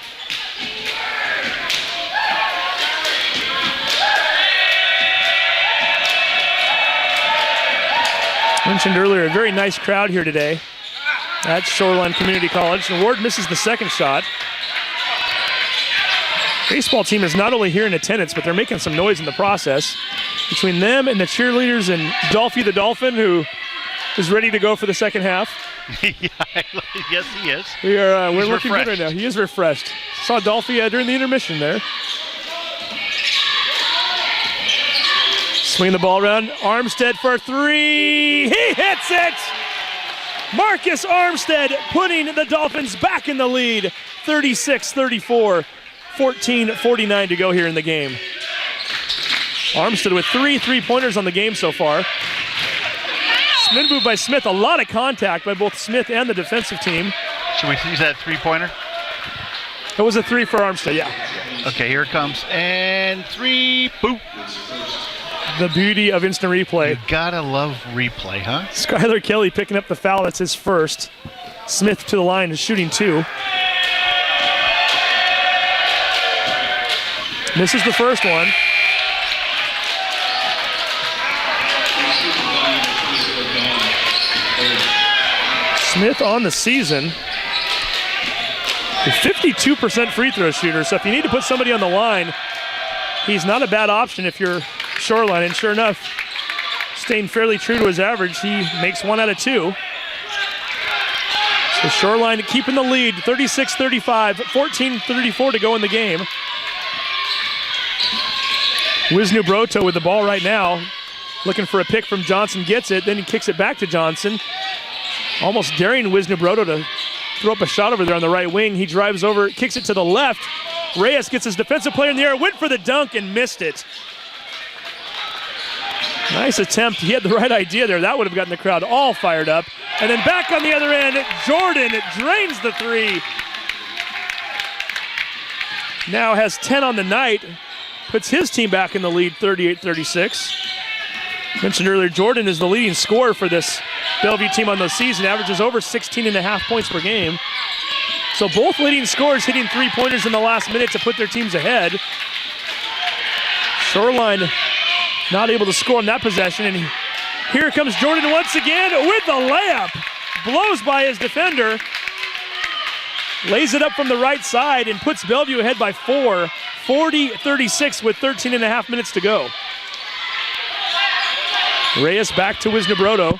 Mentioned earlier, a very nice crowd here today at Shoreline Community College. And Ward misses the second shot. Baseball team is not only here in attendance, but they're making some noise in the process. Between them and the cheerleaders and Dolphy the Dolphin, who is ready to go for the second half. Yes, he is. We're looking good right now. He is refreshed. Saw Dolphy during the intermission there. Swing the ball around. Armstead for 3. He hits it! Marcus Armstead putting the Dolphins back in the lead. 36-34. 14:49 to go here in the game. Armstead with 3 3-pointers on the game so far. Spin move by Smith. A lot of contact by both Smith and the defensive team. Should we see that 3-pointer? It was a 3 for Armstead, yeah. Okay, here it comes. And 3, boop. The beauty of instant replay. You gotta love replay, huh? Skylar Kelly picking up the foul. That's his first. Smith to the line is shooting 2. Misses the first one. Smith on the season, a 52% free throw shooter. So if you need to put somebody on the line, he's not a bad option if you're Shoreline. And sure enough, staying fairly true to his average, he makes 1 out of 2. So Shoreline keeping the lead, 36-35, 14:34 to go in the game. Wisnu Broto with the ball right now, looking for a pick from Johnson, gets it, then he kicks it back to Johnson. Almost daring Wisnu Broto to throw up a shot over there on the right wing. He drives over, kicks it to the left. Reyes gets his defensive player in the air, went for the dunk and missed it. Nice attempt. He had the right idea there. That would have gotten the crowd all fired up. And then back on the other end, Jordan drains the 3. Now has 10 on the night. Puts his team back in the lead, 38-36. Mentioned earlier, Jordan is the leading scorer for this Bellevue team on the season. Averages over 16.5 points per game. So both leading scorers hitting 3-pointers in the last minute to put their teams ahead. Shoreline not able to score on that possession. And here comes Jordan once again with the layup. Blows by his defender. Lays it up from the right side and puts Bellevue ahead by 4. 40-36 with 13.5 minutes to go. Reyes back to Wisnu Broto.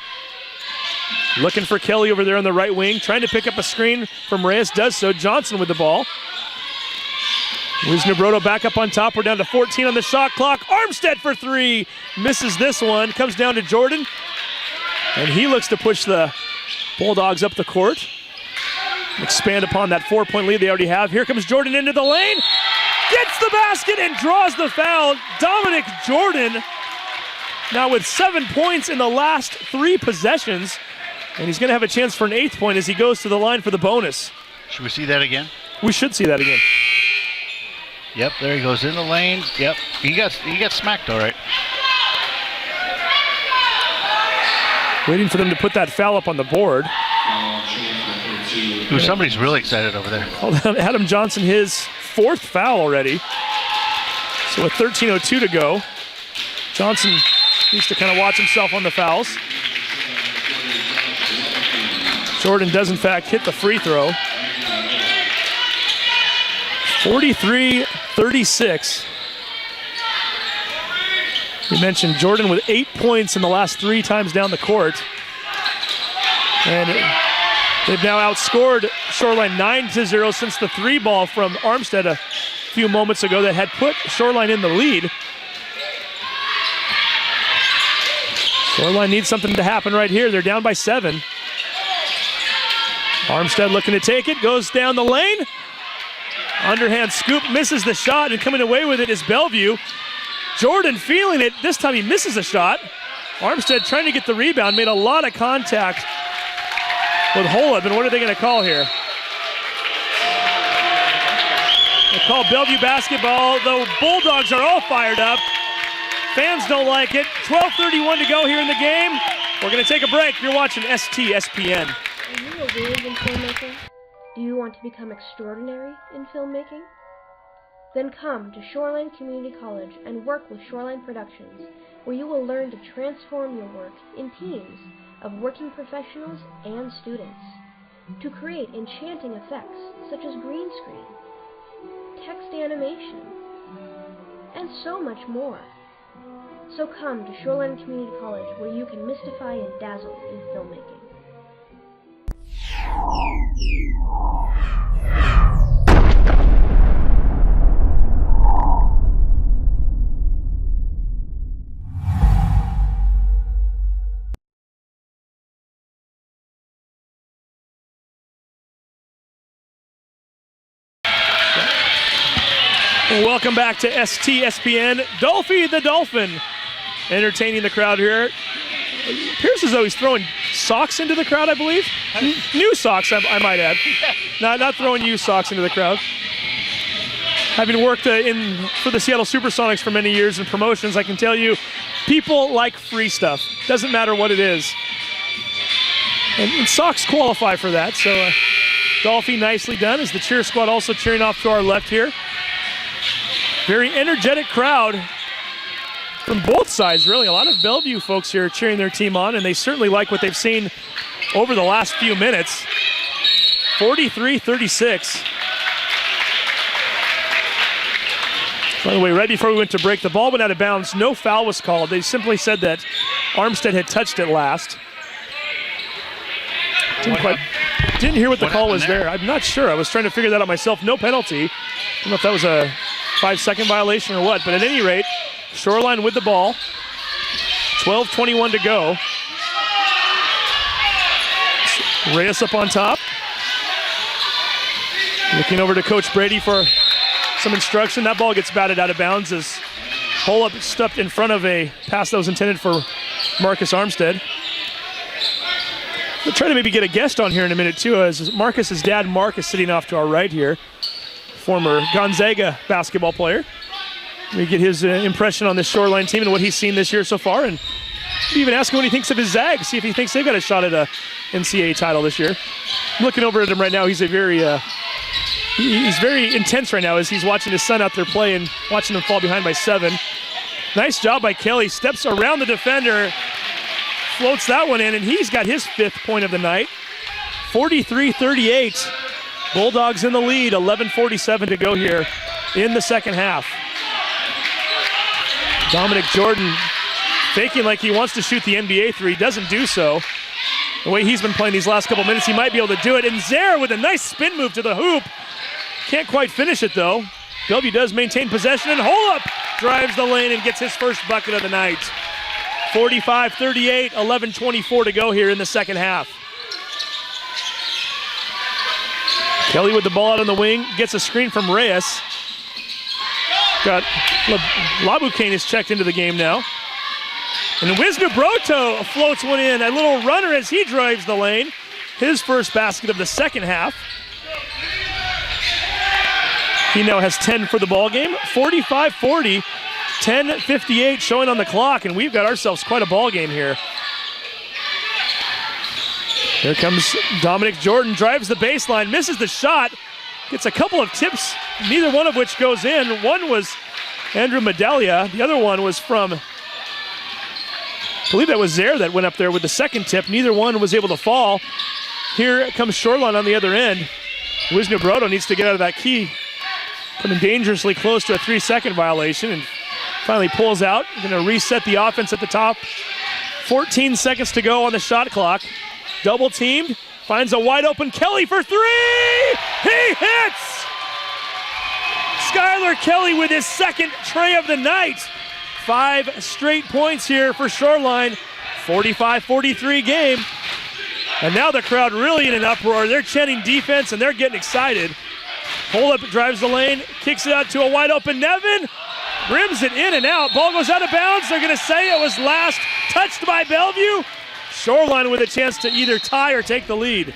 Looking for Kelly over there on the right wing. Trying to pick up a screen from Reyes. Does so. Johnson with the ball. Wisnu Broto back up on top. We're down to 14 on the shot clock. Armstead for 3. Misses this one. Comes down to Jordan. And he looks to push the Bulldogs up the court. Expand upon that 4-point lead they already have. Here comes Jordan into the lane. Gets the basket and draws the foul. Dominic Jordan now with 7 points in the last 3 possessions. And he's going to have a chance for an 8th point as he goes to the line for the bonus. Should we see that again? We should see that again. Yep, there he goes in the lane. Yep, he got smacked all right. Waiting for them to put that foul up on the board. Ooh, somebody's really excited over there. Adam Johnson, his 4th foul already. So with 13:02 to go, Johnson needs to kind of watch himself on the fouls. Jordan does in fact hit the free throw. 43-36. You mentioned Jordan with 8 points in the last 3 times down the court. And they've now outscored Shoreline 9-0 since the 3 ball from Armstead a few moments ago that had put Shoreline in the lead. Shoreline needs something to happen right here. They're down by 7. Armstead looking to take it, goes down the lane. Underhand scoop, misses the shot, and coming away with it is Bellevue. Jordan feeling it. This time he misses a shot. Armstead trying to get the rebound, made a lot of contact with Holub, and what are they going to call here? They call Bellevue basketball. The Bulldogs are all fired up. Fans don't like it. 12:31 to go here in the game. We're going to take a break. You're watching STSPN. Are you a wizard in filmmaking? Do you want to become extraordinary in filmmaking? Then come to Shoreline Community College and work with Shoreline Productions, where you will learn to transform your work in teams of working professionals and students to create enchanting effects such as green screen, text animation, and so much more. So come to Shoreline Community College, where you can mystify and dazzle in filmmaking. Welcome back to STSPN. Dolphy the Dolphin entertaining the crowd here. It appears as though he's throwing socks into the crowd, I believe. New socks, I might add. Not throwing used socks into the crowd. Having worked for the Seattle Supersonics for many years in promotions, I can tell you, people like free stuff. Doesn't matter what it is. And socks qualify for that, so Dolphy nicely done, as the cheer squad also cheering off to our left here. Very energetic crowd from both sides, really. A lot of Bellevue folks here cheering their team on, and they certainly like what they've seen over the last few minutes. 43-36. By the way, right before we went to break, the ball went out of bounds. No foul was called. They simply said that Armstead had touched it last. Didn't hear what the call was there. I'm not sure. I was trying to figure that out myself. No penalty. I don't know if that was a 5-second violation or what, but at any rate, Shoreline with the ball. 12:21 to go. Reyes up on top. Looking over to Coach Brady for some instruction. That ball gets batted out of bounds as Holub stepped in front of a pass that was intended for Marcus Armstead. We'll try to maybe get a guest on here in a minute too, as Marcus's dad, Mark, is sitting off to our right here. Former Gonzaga basketball player. We get his impression on this Shoreline team and what he's seen this year so far, and even ask him what he thinks of his Zags, see if he thinks they've got a shot at a NCAA title this year. I'm looking over at him right now. He's he's very intense right now as he's watching his son out there play and watching him fall behind by 7. Nice job by Kelly. Steps around the defender, floats that one in, and he's got his 5th point of the night. 43-38. Bulldogs in the lead, 11:47 to go here in the second half. Dominic Jordan faking like he wants to shoot the NBA 3, doesn't do so. The way he's been playing these last couple minutes, he might be able to do it. And Zare with a nice spin move to the hoop. Can't quite finish it though. Bellevue does maintain possession, and Holub drives the lane and gets his first bucket of the night. 45-38, 11:24 to go here in the second half. Kelly with the ball out on the wing, gets a screen from Reyes. Got Laboucaine is checked into the game now. And Wisnu Broto floats one in, a little runner as he drives the lane. His first basket of the second half. He now has 10 for the ball game. 45-40, 10:58 showing on the clock, and we've got ourselves quite a ball game here. Here comes Dominic Jordan, drives the baseline, misses the shot, gets a couple of tips, neither one of which goes in. One was Andrew Medaglia, the other one was from, I believe that was Zare that went up there with the second tip. Neither one was able to fall. Here comes Shoreline on the other end. Wisnu Broto needs to get out of that key coming dangerously close to a 3-second violation and finally pulls out. Going to reset the offense at the top. 14 seconds to go on the shot clock. Double teamed, finds a wide open Kelly for three! He hits! Skylar Kelly with his second tray of the night. 5 straight points here for Shoreline. 45-43 game. And now the crowd really in an uproar. They're chanting defense and they're getting excited. Holdup drives the lane, kicks it out to a wide open Nevin. Rims it in and out. Ball goes out of bounds. They're going to say it was last touched by Bellevue. Shoreline with a chance to either tie or take the lead.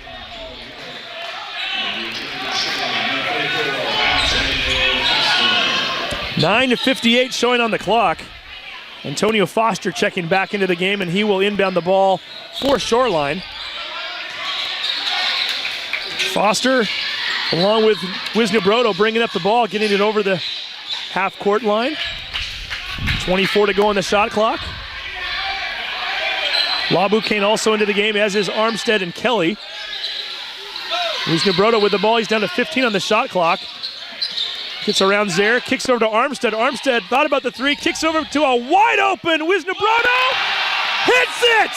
.58 showing on the clock. Antonio Foster checking back into the game, and he will inbound the ball for Shoreline. Foster, along with Wisnobrodo, bringing up the ball, getting it over the half-court line. 24 to go on the shot clock. Laboucaine also into the game, as is Armstead and Kelly. Wisnobrodo with the ball. He's down to 15 on the shot clock. Gets around Zaire, kicks over to Armstead. Armstead thought about the three, kicks over to a wide open Wisnobrodo. Hits it!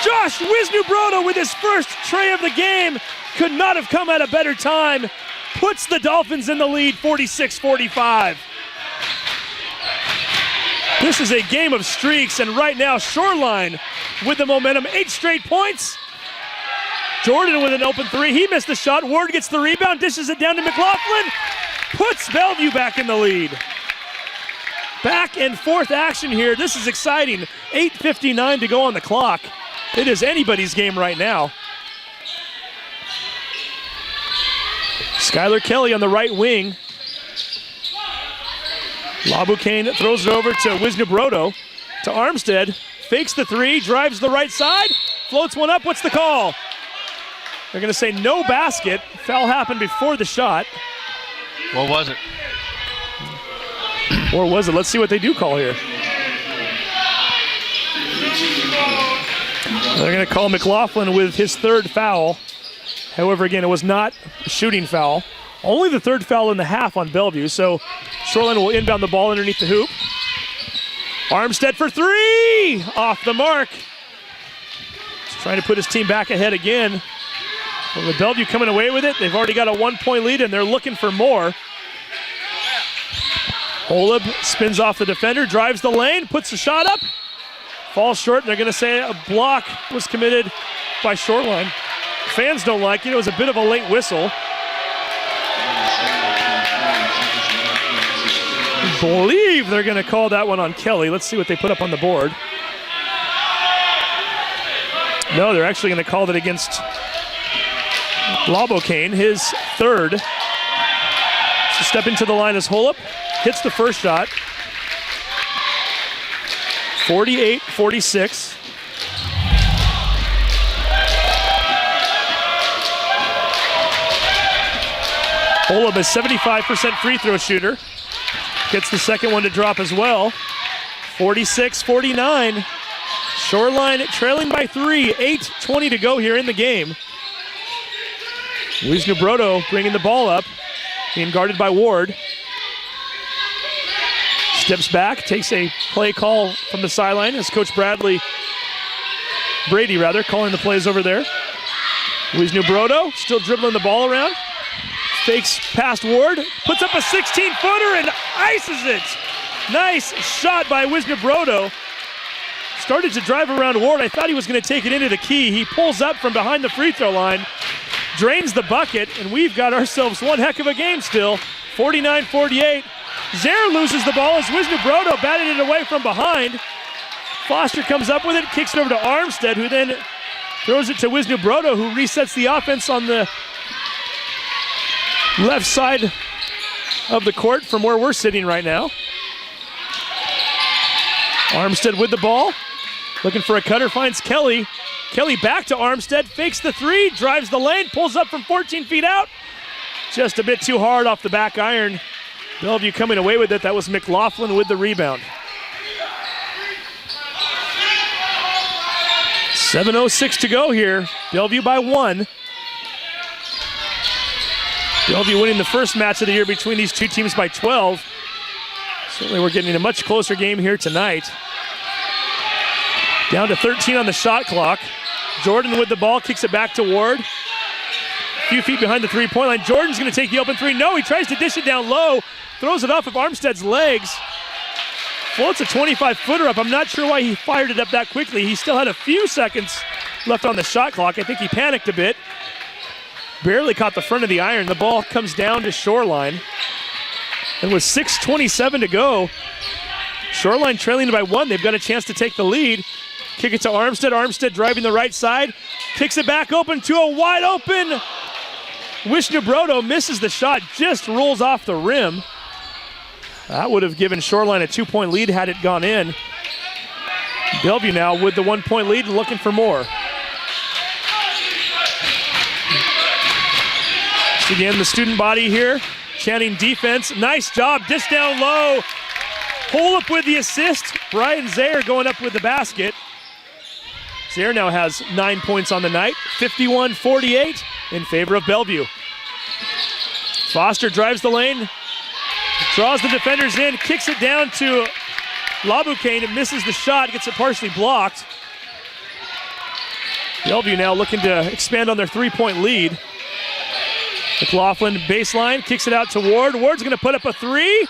Josh Wisnobrodo with his first tray of the game. Could not have come at a better time. Puts the Dolphins in the lead, 46-45. This is a game of streaks, and right now Shoreline with the momentum. 8 straight points. Jordan with an open three. He missed the shot. Ward gets the rebound, dishes it down to McLaughlin. Puts Bellevue back in the lead. Back and forth action here. This is exciting. 8:59 to go on the clock. It is anybody's game right now. Skylar Kelly on the right wing. Laboucaine throws it over to Wisnobrodo. To Armstead. Fakes the three, drives the right side. Floats one up. What's the call? They're going to say no basket. Foul happened before the shot. What was it? Or was it? Let's see what they do call here. They're going to call McLaughlin with his 3rd foul. However, again, it was not a shooting foul. Only the 3rd foul in the half on Bellevue, so Shoreline will inbound the ball underneath the hoop. Armstead for three! Off the mark. He's trying to put his team back ahead again. Well, the Bellevue coming away with it. They've already got a 1-point lead, and they're looking for more. Holub spins off the defender, drives the lane, puts the shot up. Falls short, and they're going to say a block was committed by Shoreline. Fans don't like it. It was a bit of a late whistle. I believe they're going to call that one on Kelly. Let's see what they put up on the board. No, they're actually going to call it against Laboucaine, his 3rd. So step into the line as Holub hits the first shot. 48-46. Holub is 75% free throw shooter. Gets the second one to drop as well. 46-49. Shoreline trailing by 3. 8:20 to go here in the game. Wisnobrodo bringing the ball up, being guarded by Ward. Steps back, takes a play call from the sideline as Coach Brady calling the plays over there. Wisnobrodo still dribbling the ball around. Fakes past Ward, puts up a 16-footer and ices it. Nice shot by Wisnobrodo. Started to drive around Ward. I thought he was going to take it into the key. He pulls up from behind the free throw line, drains the bucket, and we've got ourselves one heck of a game still. 49-48. Zaire loses the ball as Wisnobrodo batted it away from behind. Foster comes up with it, kicks it over to Armstead, who then throws it to Wisnobrodo, who resets the offense on the left side of the court from where we're sitting right now. Armstead with the ball, looking for a cutter, finds Kelly. Kelly back to Armstead, fakes the three, drives the lane, pulls up from 14 feet out. Just a bit too hard off the back iron. Bellevue coming away with it. That was McLaughlin with the rebound. 7:06 to go here. Bellevue by 1. Bellevue winning the first match of the year between these two teams by 12. Certainly we're getting a much closer game here tonight. Down to 13 on the shot clock. Jordan with the ball, kicks it back to Ward. A few feet behind the three-point line. Jordan's going to take the open three. No, he tries to dish it down low. Throws it off of Armstead's legs. Floats a 25-footer up. I'm not sure why he fired it up that quickly. He still had a few seconds left on the shot clock. I think he panicked a bit. Barely caught the front of the iron. The ball comes down to Shoreline. And with 6:27 to go, Shoreline trailing by 1. They've got a chance to take the lead. Kick it to Armstead. Armstead driving the right side. Kicks it back open to a wide open. Wishnabrodo misses the shot. Just rolls off the rim. That would have given Shoreline a 2-point lead had it gone in. Bellevue now with the 1-point lead, looking for more. Again, the student body here, chanting defense. Nice job, dish down low. Holup with the assist. Brian Zaire going up with the basket. Zaire now has 9 points on the night, 51-48 in favor of Bellevue. Foster drives the lane, draws the defenders in, kicks it down to Laboucaine and misses the shot, gets it partially blocked. Bellevue now looking to expand on their 3-point lead. McLaughlin baseline, kicks it out to Ward. Ward's going to put up a three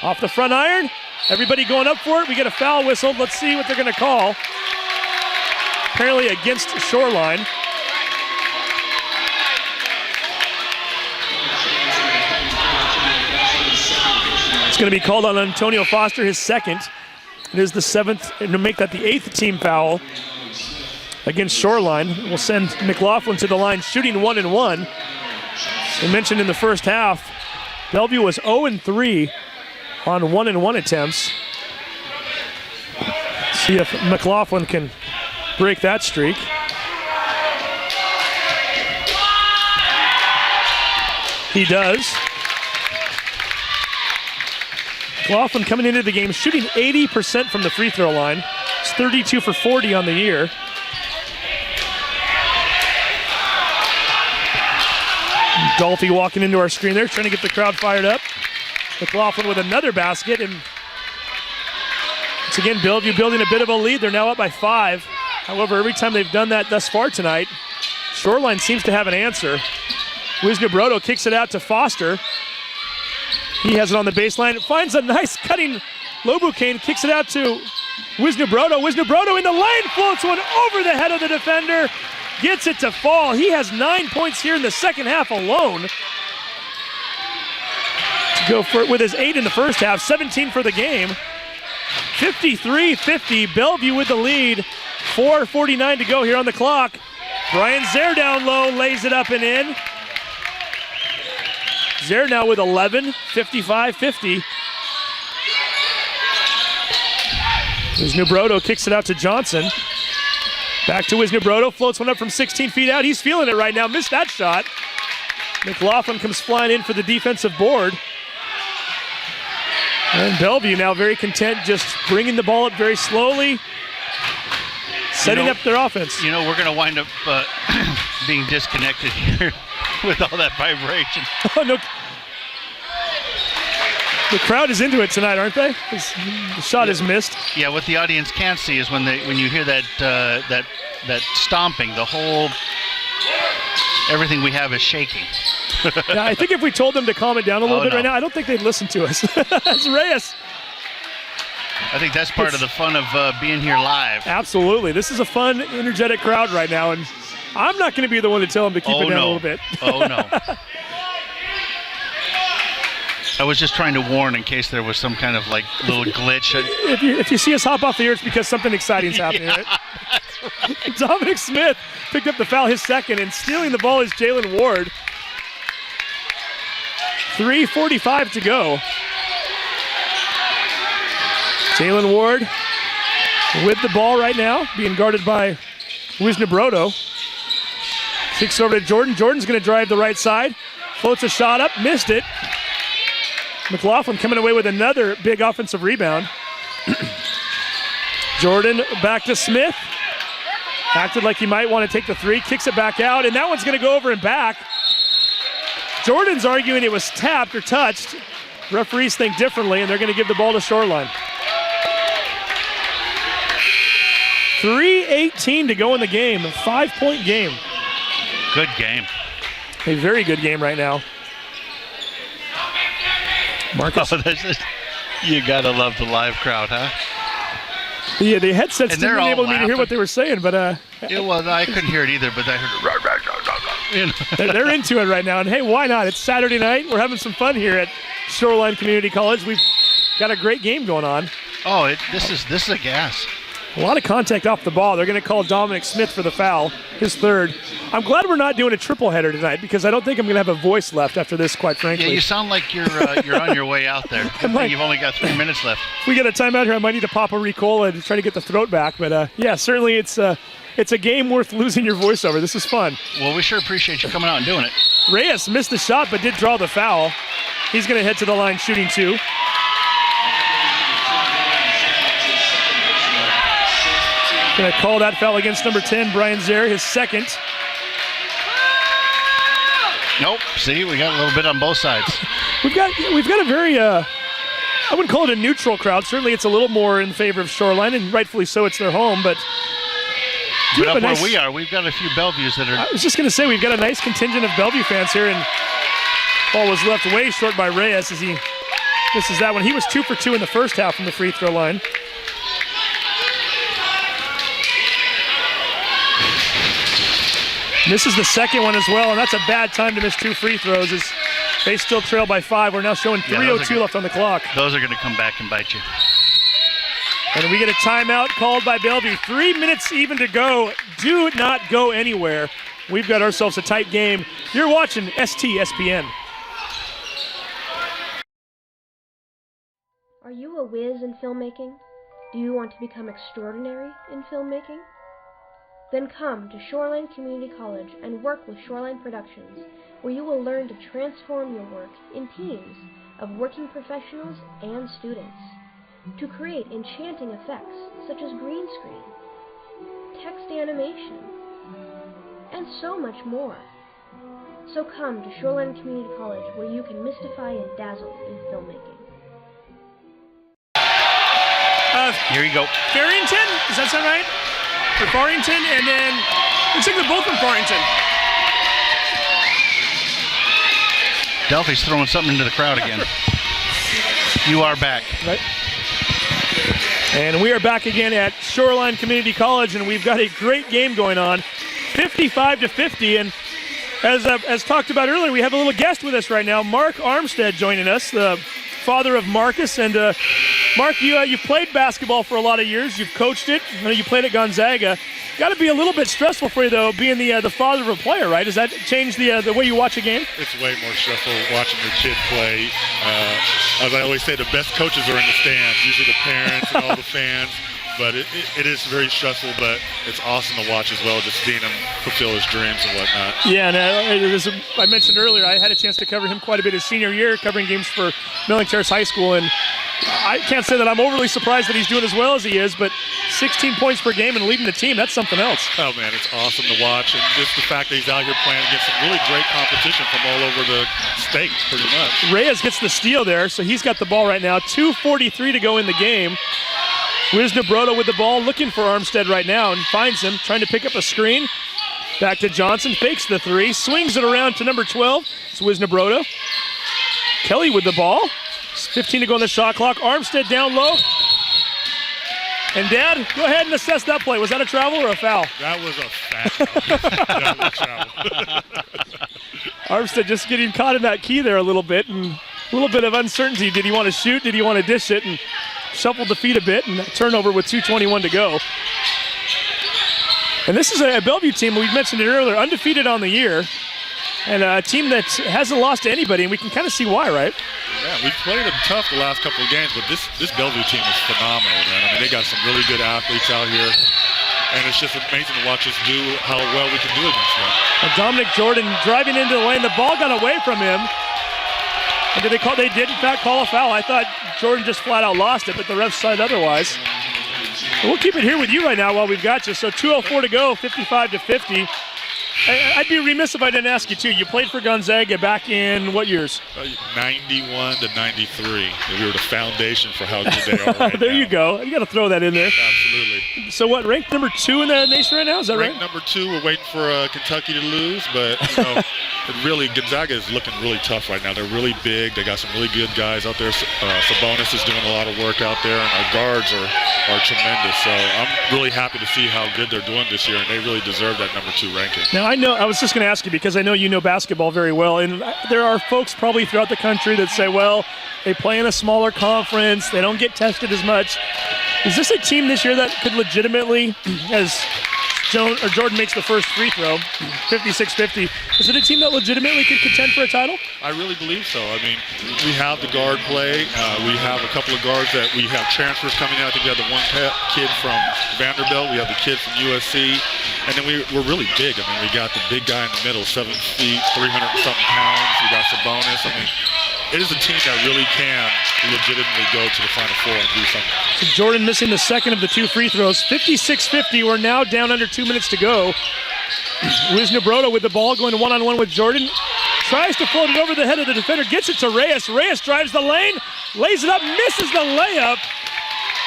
off the front iron. Everybody going up for it. We get a foul whistled. Let's see what they're going to call. Apparently against Shoreline. It's going to be called on Antonio Foster, his second. It is the 7th, and to make that the 8th team foul against Shoreline. We'll send McLaughlin to the line shooting 1-1. We mentioned in the first half, Bellevue was 0-3 on 1-1 attempts. See if McLaughlin can break that streak. He does. McLaughlin coming into the game shooting 80% from the free throw line. It's 32 for 40 on the year. Dolphy walking into our screen there, trying to get the crowd fired up. McLaughlin with another basket, and once again, Bellevue building a bit of a lead. They're now up by 5. However, every time they've done that thus far tonight, Shoreline seems to have an answer. Wishnabrodo kicks it out to Foster. He has it on the baseline, finds a nice cutting Laboucaine, kicks it out to Wishnabrodo. Wishnabrodo in the lane, floats one over the head of the defender. Gets it to fall. He has 9 points here in the second half alone. To go for it with his 8 in the first half, 17 for the game. 53-50, Bellevue with the lead. 4:49 to go here on the clock. Brian Zaire down low, lays it up and in. Zaire now with 11, 55-50. Wishnabrodo kicks it out to Johnson. Back to Wishnabrodo, floats one up from 16 feet out. He's feeling it right now, missed that shot. McLaughlin comes flying in for the defensive board. And Bellevue now very content, just bringing the ball up very slowly, setting up their offense. You know, we're going to wind up being disconnected here with all that vibration. Oh, no. The crowd is into it tonight, aren't they? The shot is missed. Yeah, what the audience can't see is when you hear that that stomping, everything we have is shaking. Yeah, I think if we told them to calm it down a little bit no. right now, I don't think they'd listen to us. That's Reyes. I think that's part of the fun of being here live. Absolutely. This is a fun, energetic crowd right now, and I'm not going to be the one to tell them to keep it down a little bit. Oh, no. I was just trying to warn in case there was some kind of like little glitch. If you see us hop off the air, it's because something exciting's happening, right? Right? Dominic Smith picked up the foul, his second, and stealing the ball is Jalen Ward. 3:45 to go. Jalen Ward with the ball right now, being guarded by Wishnabrodo. Kicks over to Jordan. Jordan's going to drive the right side. Floats a shot up, missed it. McLaughlin coming away with another big offensive rebound. Jordan back to Smith. Acted like he might want to take the three, kicks it back out, and that one's going to go over and back. Jordan's arguing it was tapped or touched. Referees think differently, and they're going to give the ball to Shoreline. 3:18 to go in the game, a 5-point game. Good game. A very good game right now. Marcus. Oh, you got to love the live crowd, huh? Yeah, the headsets And didn't they're enable all me to hear what they were saying, but It was. I couldn't hear it either, but I heard it. they're into it right now. And hey, why not? It's Saturday night. We're having some fun here at Shoreline Community College. We've got a great game going on. Oh, this is a gas. A lot of contact off the ball. They're going to call Dominic Smith for the foul, his third. I'm glad we're not doing a triple header tonight because I don't think I'm going to have a voice left after this, quite frankly. Yeah, you sound like you're on your way out there. You've only got 3 minutes left. If we get a timeout here, I might need to pop a Ricola and try to get the throat back. But yeah, certainly it's a game worth losing your voice over. This is fun. Well, we sure appreciate you coming out and doing it. Reyes missed the shot but did draw the foul. He's going to head to the line shooting 2. Going to call that foul against number 10, Brian Zaire, his second. Nope. See, we got a little bit on both sides. We've got a very I wouldn't call it a neutral crowd. Certainly, it's a little more in favor of Shoreline, and rightfully so. It's their home, but up where we are, we've got a few Bellevues that are. I was just going to say we've got a nice contingent of Bellevue fans here, and ball was left way short by Reyes as he misses that one. He was 2 for 2 in the first half from the free throw line. Misses the second one as well, and that's a bad time to miss 2 free throws as they still trail by 5. We're now showing 3:02 left on the clock. Those are going to come back and bite you. And we get a timeout called by Bellevue. 3 minutes even to go. Do not go anywhere. We've got ourselves a tight game. You're watching STSPN. Are you a whiz in filmmaking? Do you want to become extraordinary in filmmaking? Then come to Shoreline Community College and work with Shoreline Productions, where you will learn to transform your work in teams of working professionals and students to create enchanting effects such as green screen, text animation, and so much more. So come to Shoreline Community College, where you can mystify and dazzle in filmmaking. Here you go. Farrington, does that sound right? For Farrington, and then looks like they're both from Farrington. Delphi's throwing something into the crowd again. You are back. Right. And we are back again at Shoreline Community College, and we've got a great game going on, 55-50. And as talked about earlier, we have a little guest with us right now, Mark Armstead, joining us, the father of Marcus. And Mark, you've played basketball for a lot of years. You've coached it. I know you played at Gonzaga. Got to be a little bit stressful for you, though, being the father of a player, right? Does that change the way you watch a game? It's way more stressful watching your kid play. As I always say, the best coaches are in the stands, usually the parents and all the fans. But it is very stressful, but it's awesome to watch as well, just seeing him fulfill his dreams and whatnot. Yeah, and I mentioned earlier, I had a chance to cover him quite a bit his senior year, covering games for Milling Terrace High School, and I can't say that I'm overly surprised that he's doing as well as he is, but 16 points per game and leading the team, that's something else. Oh, man, it's awesome to watch, and just the fact that he's out here playing against some really great competition from all over the state, pretty much. Reyes gets the steal there, so he's got the ball right now. 2:43 to go in the game. Wisnabroda with the ball, looking for Armstead right now, and finds him, trying to pick up a screen. Back to Johnson, fakes the three, swings it around to number 12. It's Wisnabroda. Kelly with the ball. 15 to go on the shot clock. Armstead down low. And Dad, go ahead and assess that play. Was that a travel or a foul? That was a foul. That was a travel. Armstead just getting caught in that key there a little bit, and a little bit of uncertainty. Did he want to shoot? Did he want to dish it? And shuffled the feet a bit, and turnover with 2:21 to go. And this is a Bellevue team, we mentioned it earlier, undefeated on the year, and a team that hasn't lost to anybody, and we can kind of see why, right? Yeah, we've played them tough the last couple of games, but this Bellevue team is phenomenal, man. I mean, they got some really good athletes out here, and it's just amazing to watch us do how well we can do against them. And Dominic Jordan driving into the lane. The ball got away from him. And they did in fact call a foul. I thought Jordan just flat out lost it, but the refs said otherwise. We'll keep it here with you right now while we've got you. So 2:04 to go, 55-50. I'd be remiss if I didn't ask you, too. You played for Gonzaga back in what years? 91 to 93. We were the foundation for how good they are right There now. you go. You got to throw that in there. Absolutely. So what, ranked number 2 in the nation right now? Is that Ranked right? number 2. We're waiting for Kentucky to lose, but really Gonzaga is looking really tough right now. They're really big. They got some really good guys out there. Sabonis is doing a lot of work out there, and our guards are tremendous. So I'm really happy to see how good they're doing this year, and they really deserve that number 2 ranking. Now, I was just going to ask you because I know you know basketball very well, and there are folks probably throughout the country that say, well, they play in a smaller conference, they don't get tested as much. Is this a team this year that could legitimately, as Jordan makes the first free throw, 56-50, is it a team that legitimately could contend for a title? I really believe so. I mean, we have the guard play. We have a couple of guards that we have transfers coming out. I think we have the one kid from Vanderbilt. We have the kid from USC. And then we're really big. I mean, we got the big guy in the middle, 7 feet, 300-something pounds. We got Sabonis. I mean, it is a team that really can legitimately go to the Final Four and do something. So Jordan missing the second of the 2 free throws. 56-50. We're now down under 2 minutes to go. Wisnobroda with the ball going one-on-one with Jordan. Tries to float it over the head of the defender. Gets it to Reyes. Reyes drives the lane. Lays it up. Misses the layup.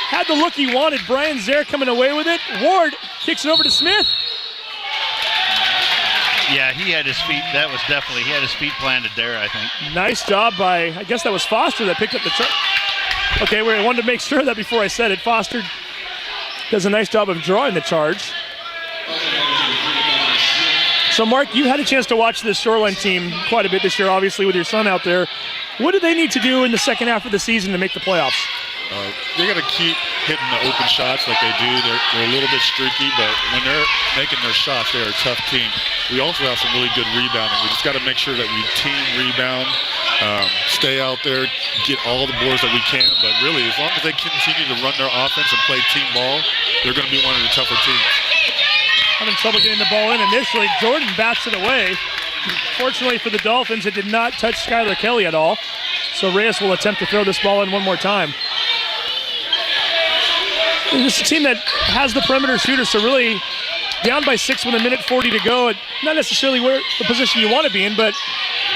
Had the look he wanted. Brian Zare coming away with it. Ward kicks it over to Smith. Yeah, he had his feet. That was definitely, he had his feet planted there, I think. Nice job by, I guess that was Foster that picked up the charge. Okay, I wanted to make sure of that before I said it. Foster does a nice job of drawing the charge. So, Mark, you had a chance to watch this Shoreline team quite a bit this year, obviously, with your son out there. What do they need to do in the second half of the season to make the playoffs? They got to keep hitting the open shots like they do. They're a little bit streaky, but when they're making their shots, they're a tough team. We also have some really good rebounding. We just got to make sure that we team rebound, stay out there, get all the boards that we can. But really, as long as they continue to run their offense and play team ball, they're going to be one of the tougher teams. Having trouble getting the ball in initially. Jordan bats it away. Fortunately for the Dolphins, it did not touch Skylar Kelly at all. So Reyes will attempt to throw this ball in one more time. This is a team that has the perimeter shooter, so really down by 6 with 1:40 to go. Not necessarily where the position you want to be in, but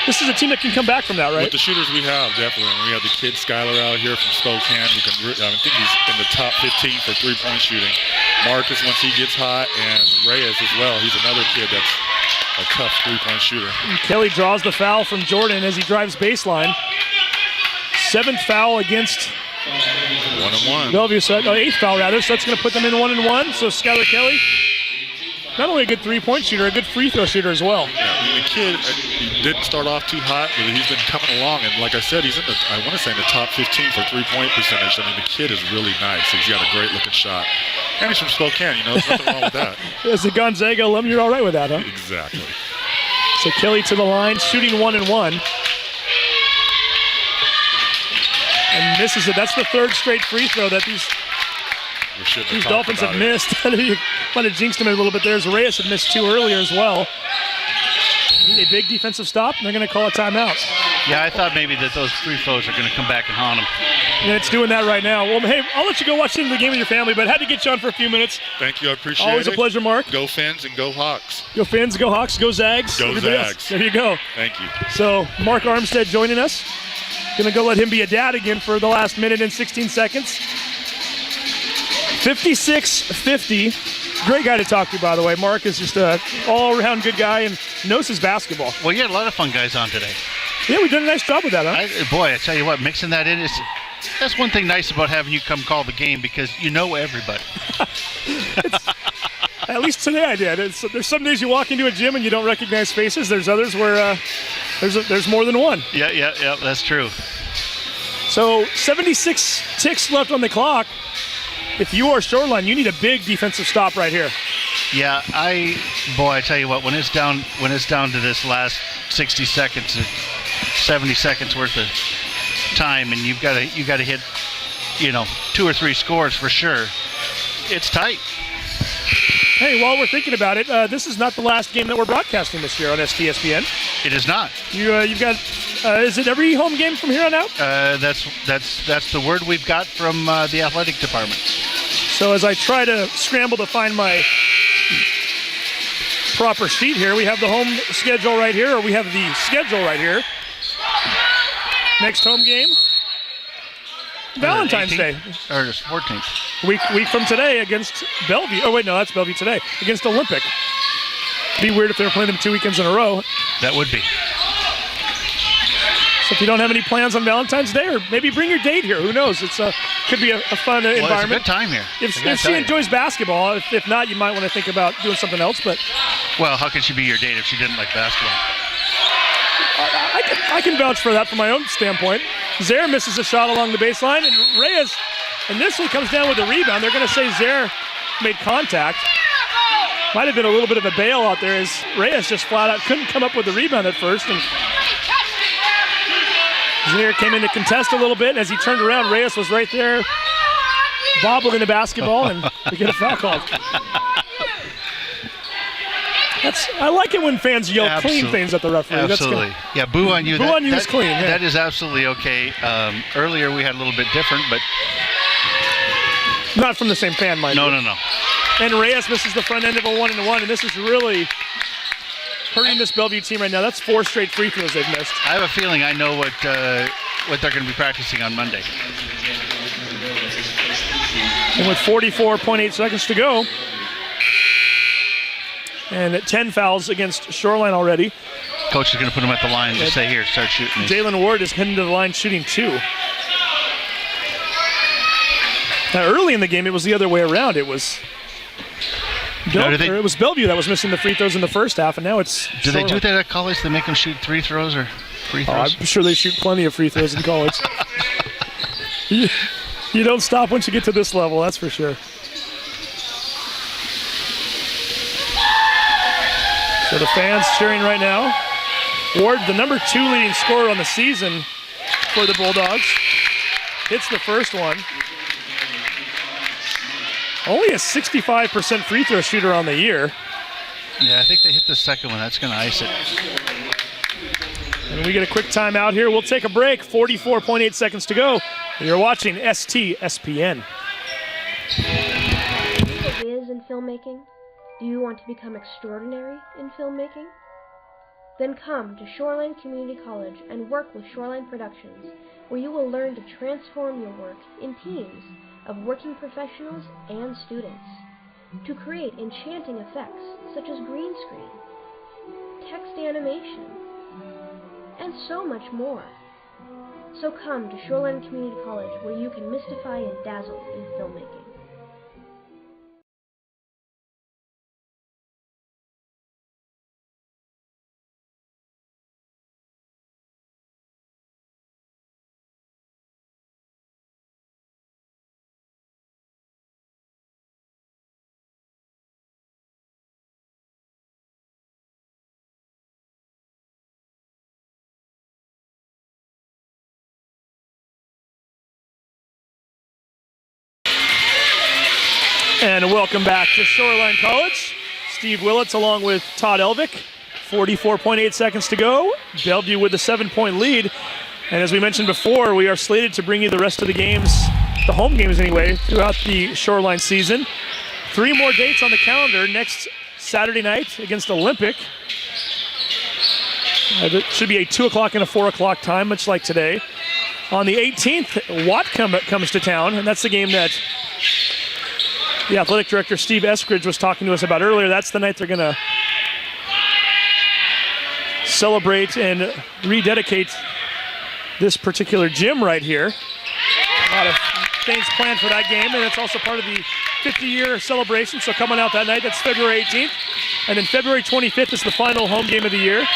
this is a team that can come back from that, right? With the shooters we have, definitely. We have the kid Skylar out here from Spokane. I think he's in the top 15 for three-point shooting. Marcus, once he gets hot, and Reyes as well. He's another kid that's a tough three-point shooter. And Kelly draws the foul from Jordan as he drives baseline. 7th foul against 1-1. Bellevue, 8th foul rather, so that's going to put them in 1-1. So Skylar Kelly, not only a good three-point shooter, a good free throw shooter as well. Yeah, I mean, the kid, he didn't start off too hot, but he's been coming along. And like I said, he's in the, I want to say in the top 15 for three-point percentage. I mean, the kid is really nice. He's got a great-looking shot. And he's from Spokane, there's nothing wrong with that. As a Gonzaga alum, you're all right with that, huh? Exactly. So Kelly to the line, shooting 1-1. And misses it. That's the 3rd straight free throw that these Dolphins have missed. Might have jinxed him a little bit there as Reyes had missed 2 earlier as well. Need a big defensive stop, and they're going to call a timeout. Yeah, I thought maybe that those free throws are going to come back and haunt them. And it's doing that right now. Well, hey, I'll let you go watch the game with your family, but had to get you on for a few minutes. Thank you, I appreciate it. Always a pleasure, Mark. Go Fins and go Hawks. Go Fins, go Hawks, go Zags. Go Everybody else. Zags. There you go. Thank you. So Mark Armstead joining us. Going to go let him be a dad again for the last minute and 16 seconds. 56-50. Great guy to talk to, by the way. Mark is just an all-around good guy and knows his basketball. Well, you had a lot of fun guys on today. Yeah, we've done a nice job with that, huh? Boy, I tell you what, mixing that in that's one thing nice about having you come call the game because you know everybody. At least today I did. There's some days you walk into a gym and you don't recognize faces. There's others where there's more than one. Yeah, that's true. So 76 ticks left on the clock. If you are Shoreline, you need a big defensive stop right here. Yeah, I tell you what, when it's down to this last 60 seconds, 70 seconds worth of time, and you got to hit, 2 or 3 scores for sure. It's tight. Hey, while we're thinking about it, this is not the last game that we're broadcasting this year on STSPN. It is not. You've got. Is it every home game from here on out? That's the word we've got from the athletic department. So as I try to scramble to find my proper sheet here. We have the home schedule right here, or we have the schedule right here. Next home game, Valentine's Day. Or the 14th. Week from today against Bellevue. Oh, wait, no, that's Bellevue today. Against Olympic. Be weird if they were playing them 2 weekends in a row. That would be. So if you don't have any plans on Valentine's Day, or maybe bring your date here. Who knows? It's could be a fun Well, environment. it's a good time here. If she enjoys basketball, if not, you might want to think about doing something else. But Well, how could she be your date if she didn't like basketball? I can vouch for that from my own standpoint. Zaire misses a shot along the baseline, and Reyes initially comes down with a rebound. They're going to say Zaire made contact. Might have been a little bit of a bail out there, as Reyes just flat out couldn't come up with the rebound at first. And Zaire came in to contest a little bit, and as he turned around, Reyes was right there bobbling the basketball, and we get a foul called. I like it when fans yell clean things at the referee. Absolutely. Yeah, boo on you. Boo on you is clean. Yeah. That is absolutely okay. Earlier we had a little bit different, but not from the same fan, mind you. No. And Reyes misses the front end of a 1-and-1, and this is really hurting this Bellevue team right now. That's 4 straight free throws they've missed. I have a feeling I know what they're going to be practicing on Monday. And with 44.8 seconds to go, and 10 fouls against Shoreline already. Coach is going to put them at the line and just say, here, start shooting these. Jalen Ward is heading to the line shooting 2. Now, early in the game, it was the other way around. It was it was Bellevue that was missing the free throws in the first half, and now it's Do Shoreline. they do that at college? They make them shoot 3 throws or free throws? I'm sure they shoot plenty of free throws in college. you don't stop once you get to this level, that's for sure. So the fans cheering right now. Ward, the number 2 leading scorer on the season for the Bulldogs, hits the first one. Only a 65% free throw shooter on the year. Yeah, I think they hit the second one. That's going to ice it. And we get a quick timeout here. We'll take a break. 44.8 seconds to go. And you're watching STSPN. Ideas in filmmaking? Do you want to become extraordinary in filmmaking? Then come to Shoreline Community College and work with Shoreline Productions, where you will learn to transform your work in teams of working professionals and students to create enchanting effects such as green screen, text animation, and so much more. So come to Shoreline Community College, where you can mystify and dazzle in filmmaking. And welcome back to Shoreline College. Steve Willits along with Todd Elvick. 44.8 seconds to go. Bellevue with a 7-point lead. And as we mentioned before, we are slated to bring you the rest of the games, the home games anyway, throughout the Shoreline season. 3 more dates on the calendar. Next Saturday night against Olympic. It should be a 2 o'clock and a 4 o'clock time, much like today. On the 18th, Watt comes to town, and that's the game that the athletic director, Steve Eskridge, was talking to us about earlier. That's the night they're going to celebrate and rededicate this particular gym right here. A lot of things planned for that game, and it's also part of the 50-year celebration. So coming out that night, that's February 18th. And then February 25th is the final home game of the year.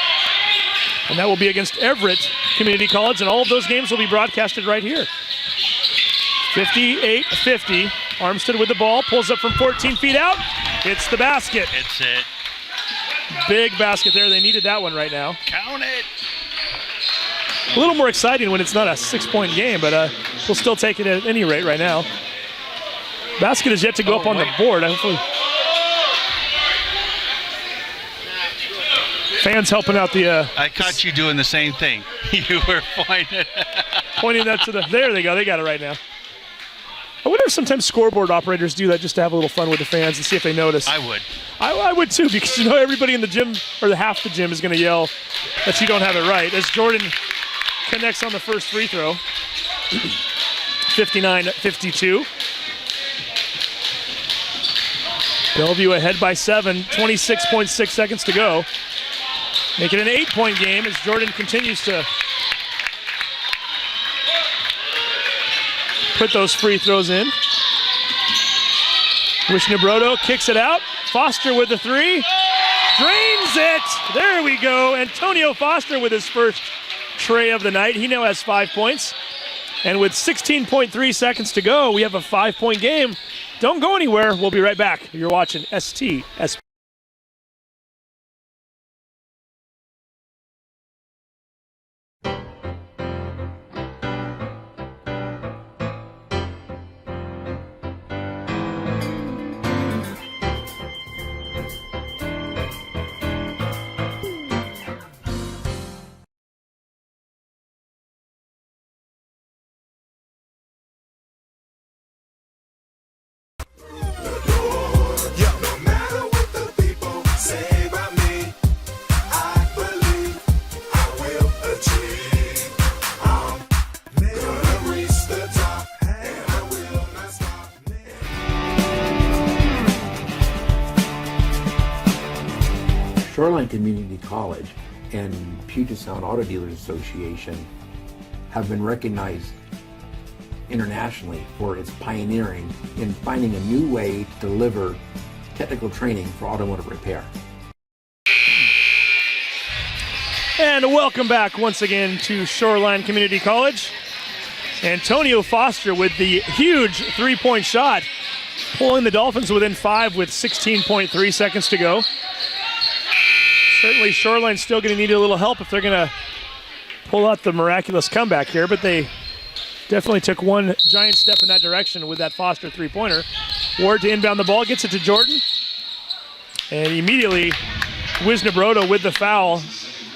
And that will be against Everett Community College, and all of those games will be broadcasted right here. 58-50. Armstead with the ball, pulls up from 14 feet out. Hits the basket. It's it. Big basket there. They needed that one right now. Count it. A little more exciting when it's not a 6-point game, but we'll still take it at any rate right now. Basket is yet to go up on the board. Hopefully. Fans helping out the... I caught you doing the same thing. You were pointing that to the... There they go. They got it right now. I wonder if sometimes scoreboard operators do that just to have a little fun with the fans and see if they notice. I would. I would too, because everybody in the gym, or the half the gym, is going to yell that you don't have it right. As Jordan connects on the first free throw, 59-52. Bellevue ahead by 7, 26.6 seconds to go. Make it an 8-point game as Jordan continues to put those free throws in. Wishnabrodo kicks it out. Foster with the three. Drains it. There we go. Antonio Foster with his first tray of the night. He now has 5 points. And with 16.3 seconds to go, we have a 5-point game. Don't go anywhere. We'll be right back. You're watching STSPN. Shoreline Community College and Puget Sound Auto Dealers Association have been recognized internationally for its pioneering in finding a new way to deliver technical training for automotive repair. And welcome back once again to Shoreline Community College. Antonio Foster with the huge three-point shot, pulling the Dolphins within 5 with 16.3 seconds to go. Certainly Shoreline's still going to need a little help if they're going to pull out the miraculous comeback here, but they definitely took one giant step in that direction with that Foster three-pointer. Ward to inbound the ball, gets it to Jordan. And immediately Wishnabrodo with the foul,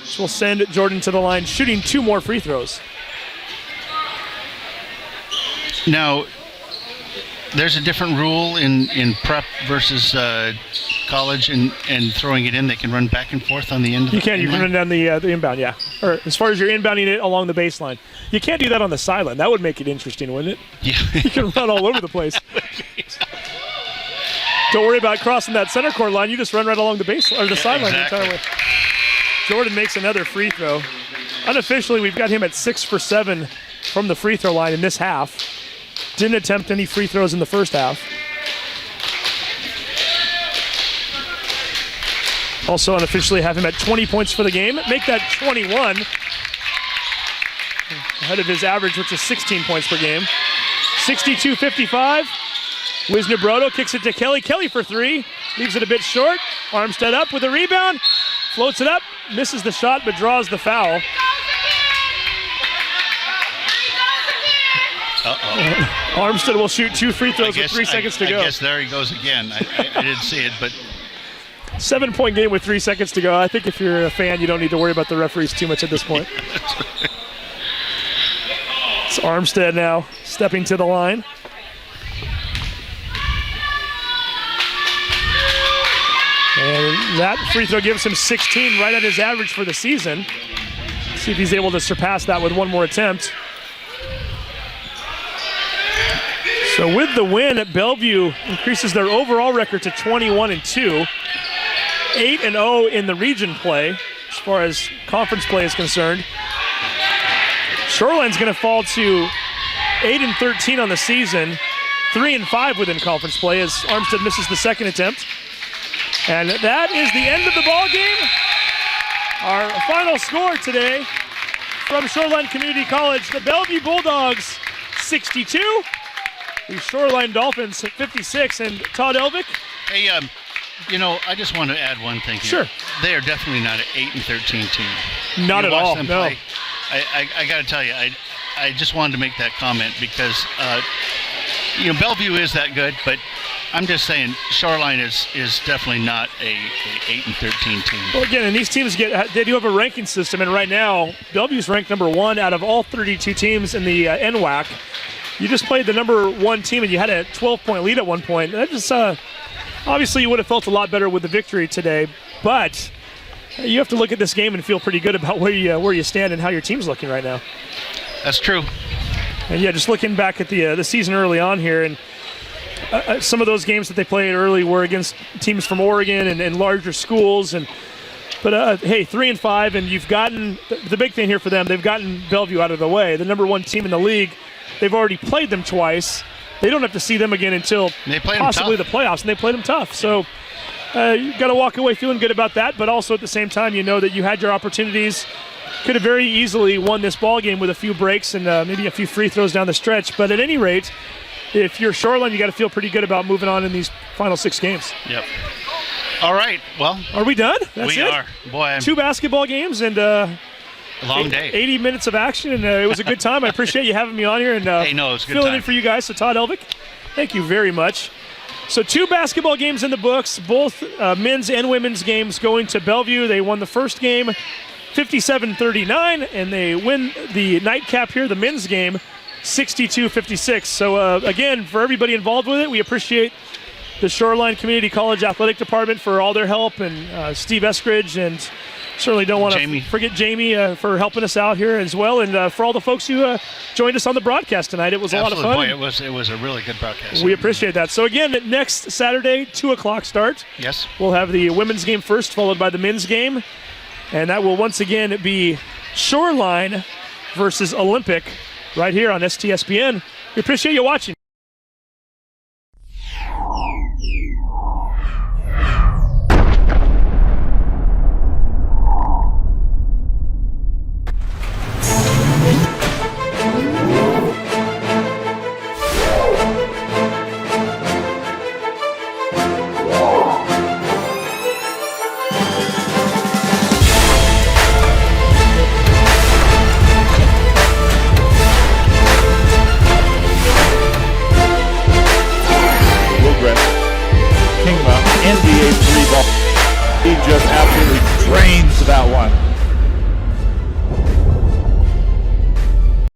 which will send Jordan to the line, shooting 2 more free throws. Now, there's a different rule in prep versus college and throwing it in. They can run back and forth on the end. You can run down the inbound, yeah. Or as far as you're inbounding it along the baseline. You can't do that on the sideline. That would make it interesting, wouldn't it? Yeah. You can run all over the place. Don't worry about crossing that center court line. You just run right along the baseline or the sideline the entire way. Jordan makes another free throw. Unofficially, we've got him at 6 for 7 from the free throw line in this half. Didn't attempt any free throws in the first half. Also unofficially have him at 20 points for the game. Make that 21. Ahead of his average, which is 16 points per game. 62-55. Wishnabrodo kicks it to Kelly. Kelly for 3. Leaves it a bit short. Armstead up with a rebound. Floats it up. Misses the shot, but draws the foul. Armstead will shoot 2 free throws with 3 seconds to go. I guess there he goes again. I didn't see it, but 7-point game with 3 seconds to go. I think if you're a fan, you don't need to worry about the referees too much at this point. It's Armstead now stepping to the line. And that free throw gives him 16, right at his average for the season. See if he's able to surpass that with one more attempt. So with the win, Bellevue increases their overall record to 21-2. 8-0 in the region play as far as conference play is concerned. Shoreline's going to fall to 8-13 on the season, 3-5 within conference play as Armstead misses the second attempt. And that is the end of the ball game. Our final score today from Shoreline Community College, the Bellevue Bulldogs 62, the Shoreline Dolphins 56, and Todd Elvick. Hey, I just want to add one thing here. Sure. They are definitely not an 8-13 team. Not at all, no. Play. I got to tell you, I just wanted to make that comment because, Bellevue is that good, but I'm just saying Shoreline is definitely not a 8-13 team. Well, again, and these teams they do have a ranking system, and right now Bellevue's ranked number 1 out of all 32 teams in the NWAC. You just played the number 1 team, and you had a 12-point lead at one point. That just obviously you would have felt a lot better with the victory today, but you have to look at this game and feel pretty good about where you stand and how your team's looking right now. That's true. And yeah, just looking back at the season early on here, and some of those games that they played early were against teams from Oregon and larger schools, but hey, 3-5, and you've gotten the big thing here for them. They've gotten Bellevue out of the way, the number 1 team in the league. They've already played them twice. They don't have to see them again until possibly the playoffs, and they played them tough. So you got to walk away feeling good about that, but also at the same time, you know that you had your opportunities. Could have very easily won this ball game with a few breaks and maybe a few free throws down the stretch. But at any rate, if you're Shoreline, you got to feel pretty good about moving on in these final 6 games. Yep. All right. Well, are we done? That's we it? are. Boy, 2 basketball games and a long day. 80 minutes of action, and it was a good time. I appreciate you having me on here and hey, no, it was a good filling time. in for you guys. So Todd Elvick, thank you very much. So 2 basketball games in the books, both men's and women's games going to Bellevue. They won the first game 57-39, and they win the nightcap here, the men's game, 62-56. So again, for everybody involved with it, we appreciate the Shoreline Community College Athletic Department for all their help, and Steve Eskridge, and certainly don't want to forget Jamie for helping us out here as well, and for all the folks who joined us on the broadcast tonight. It was a lot of fun. Boy, it was a really good broadcast. We appreciate that. So again, next Saturday, 2 o'clock start. Yes. We'll have the women's game first, followed by the men's game, and that will once again be Shoreline versus Olympic right here on STSPN. We appreciate you watching.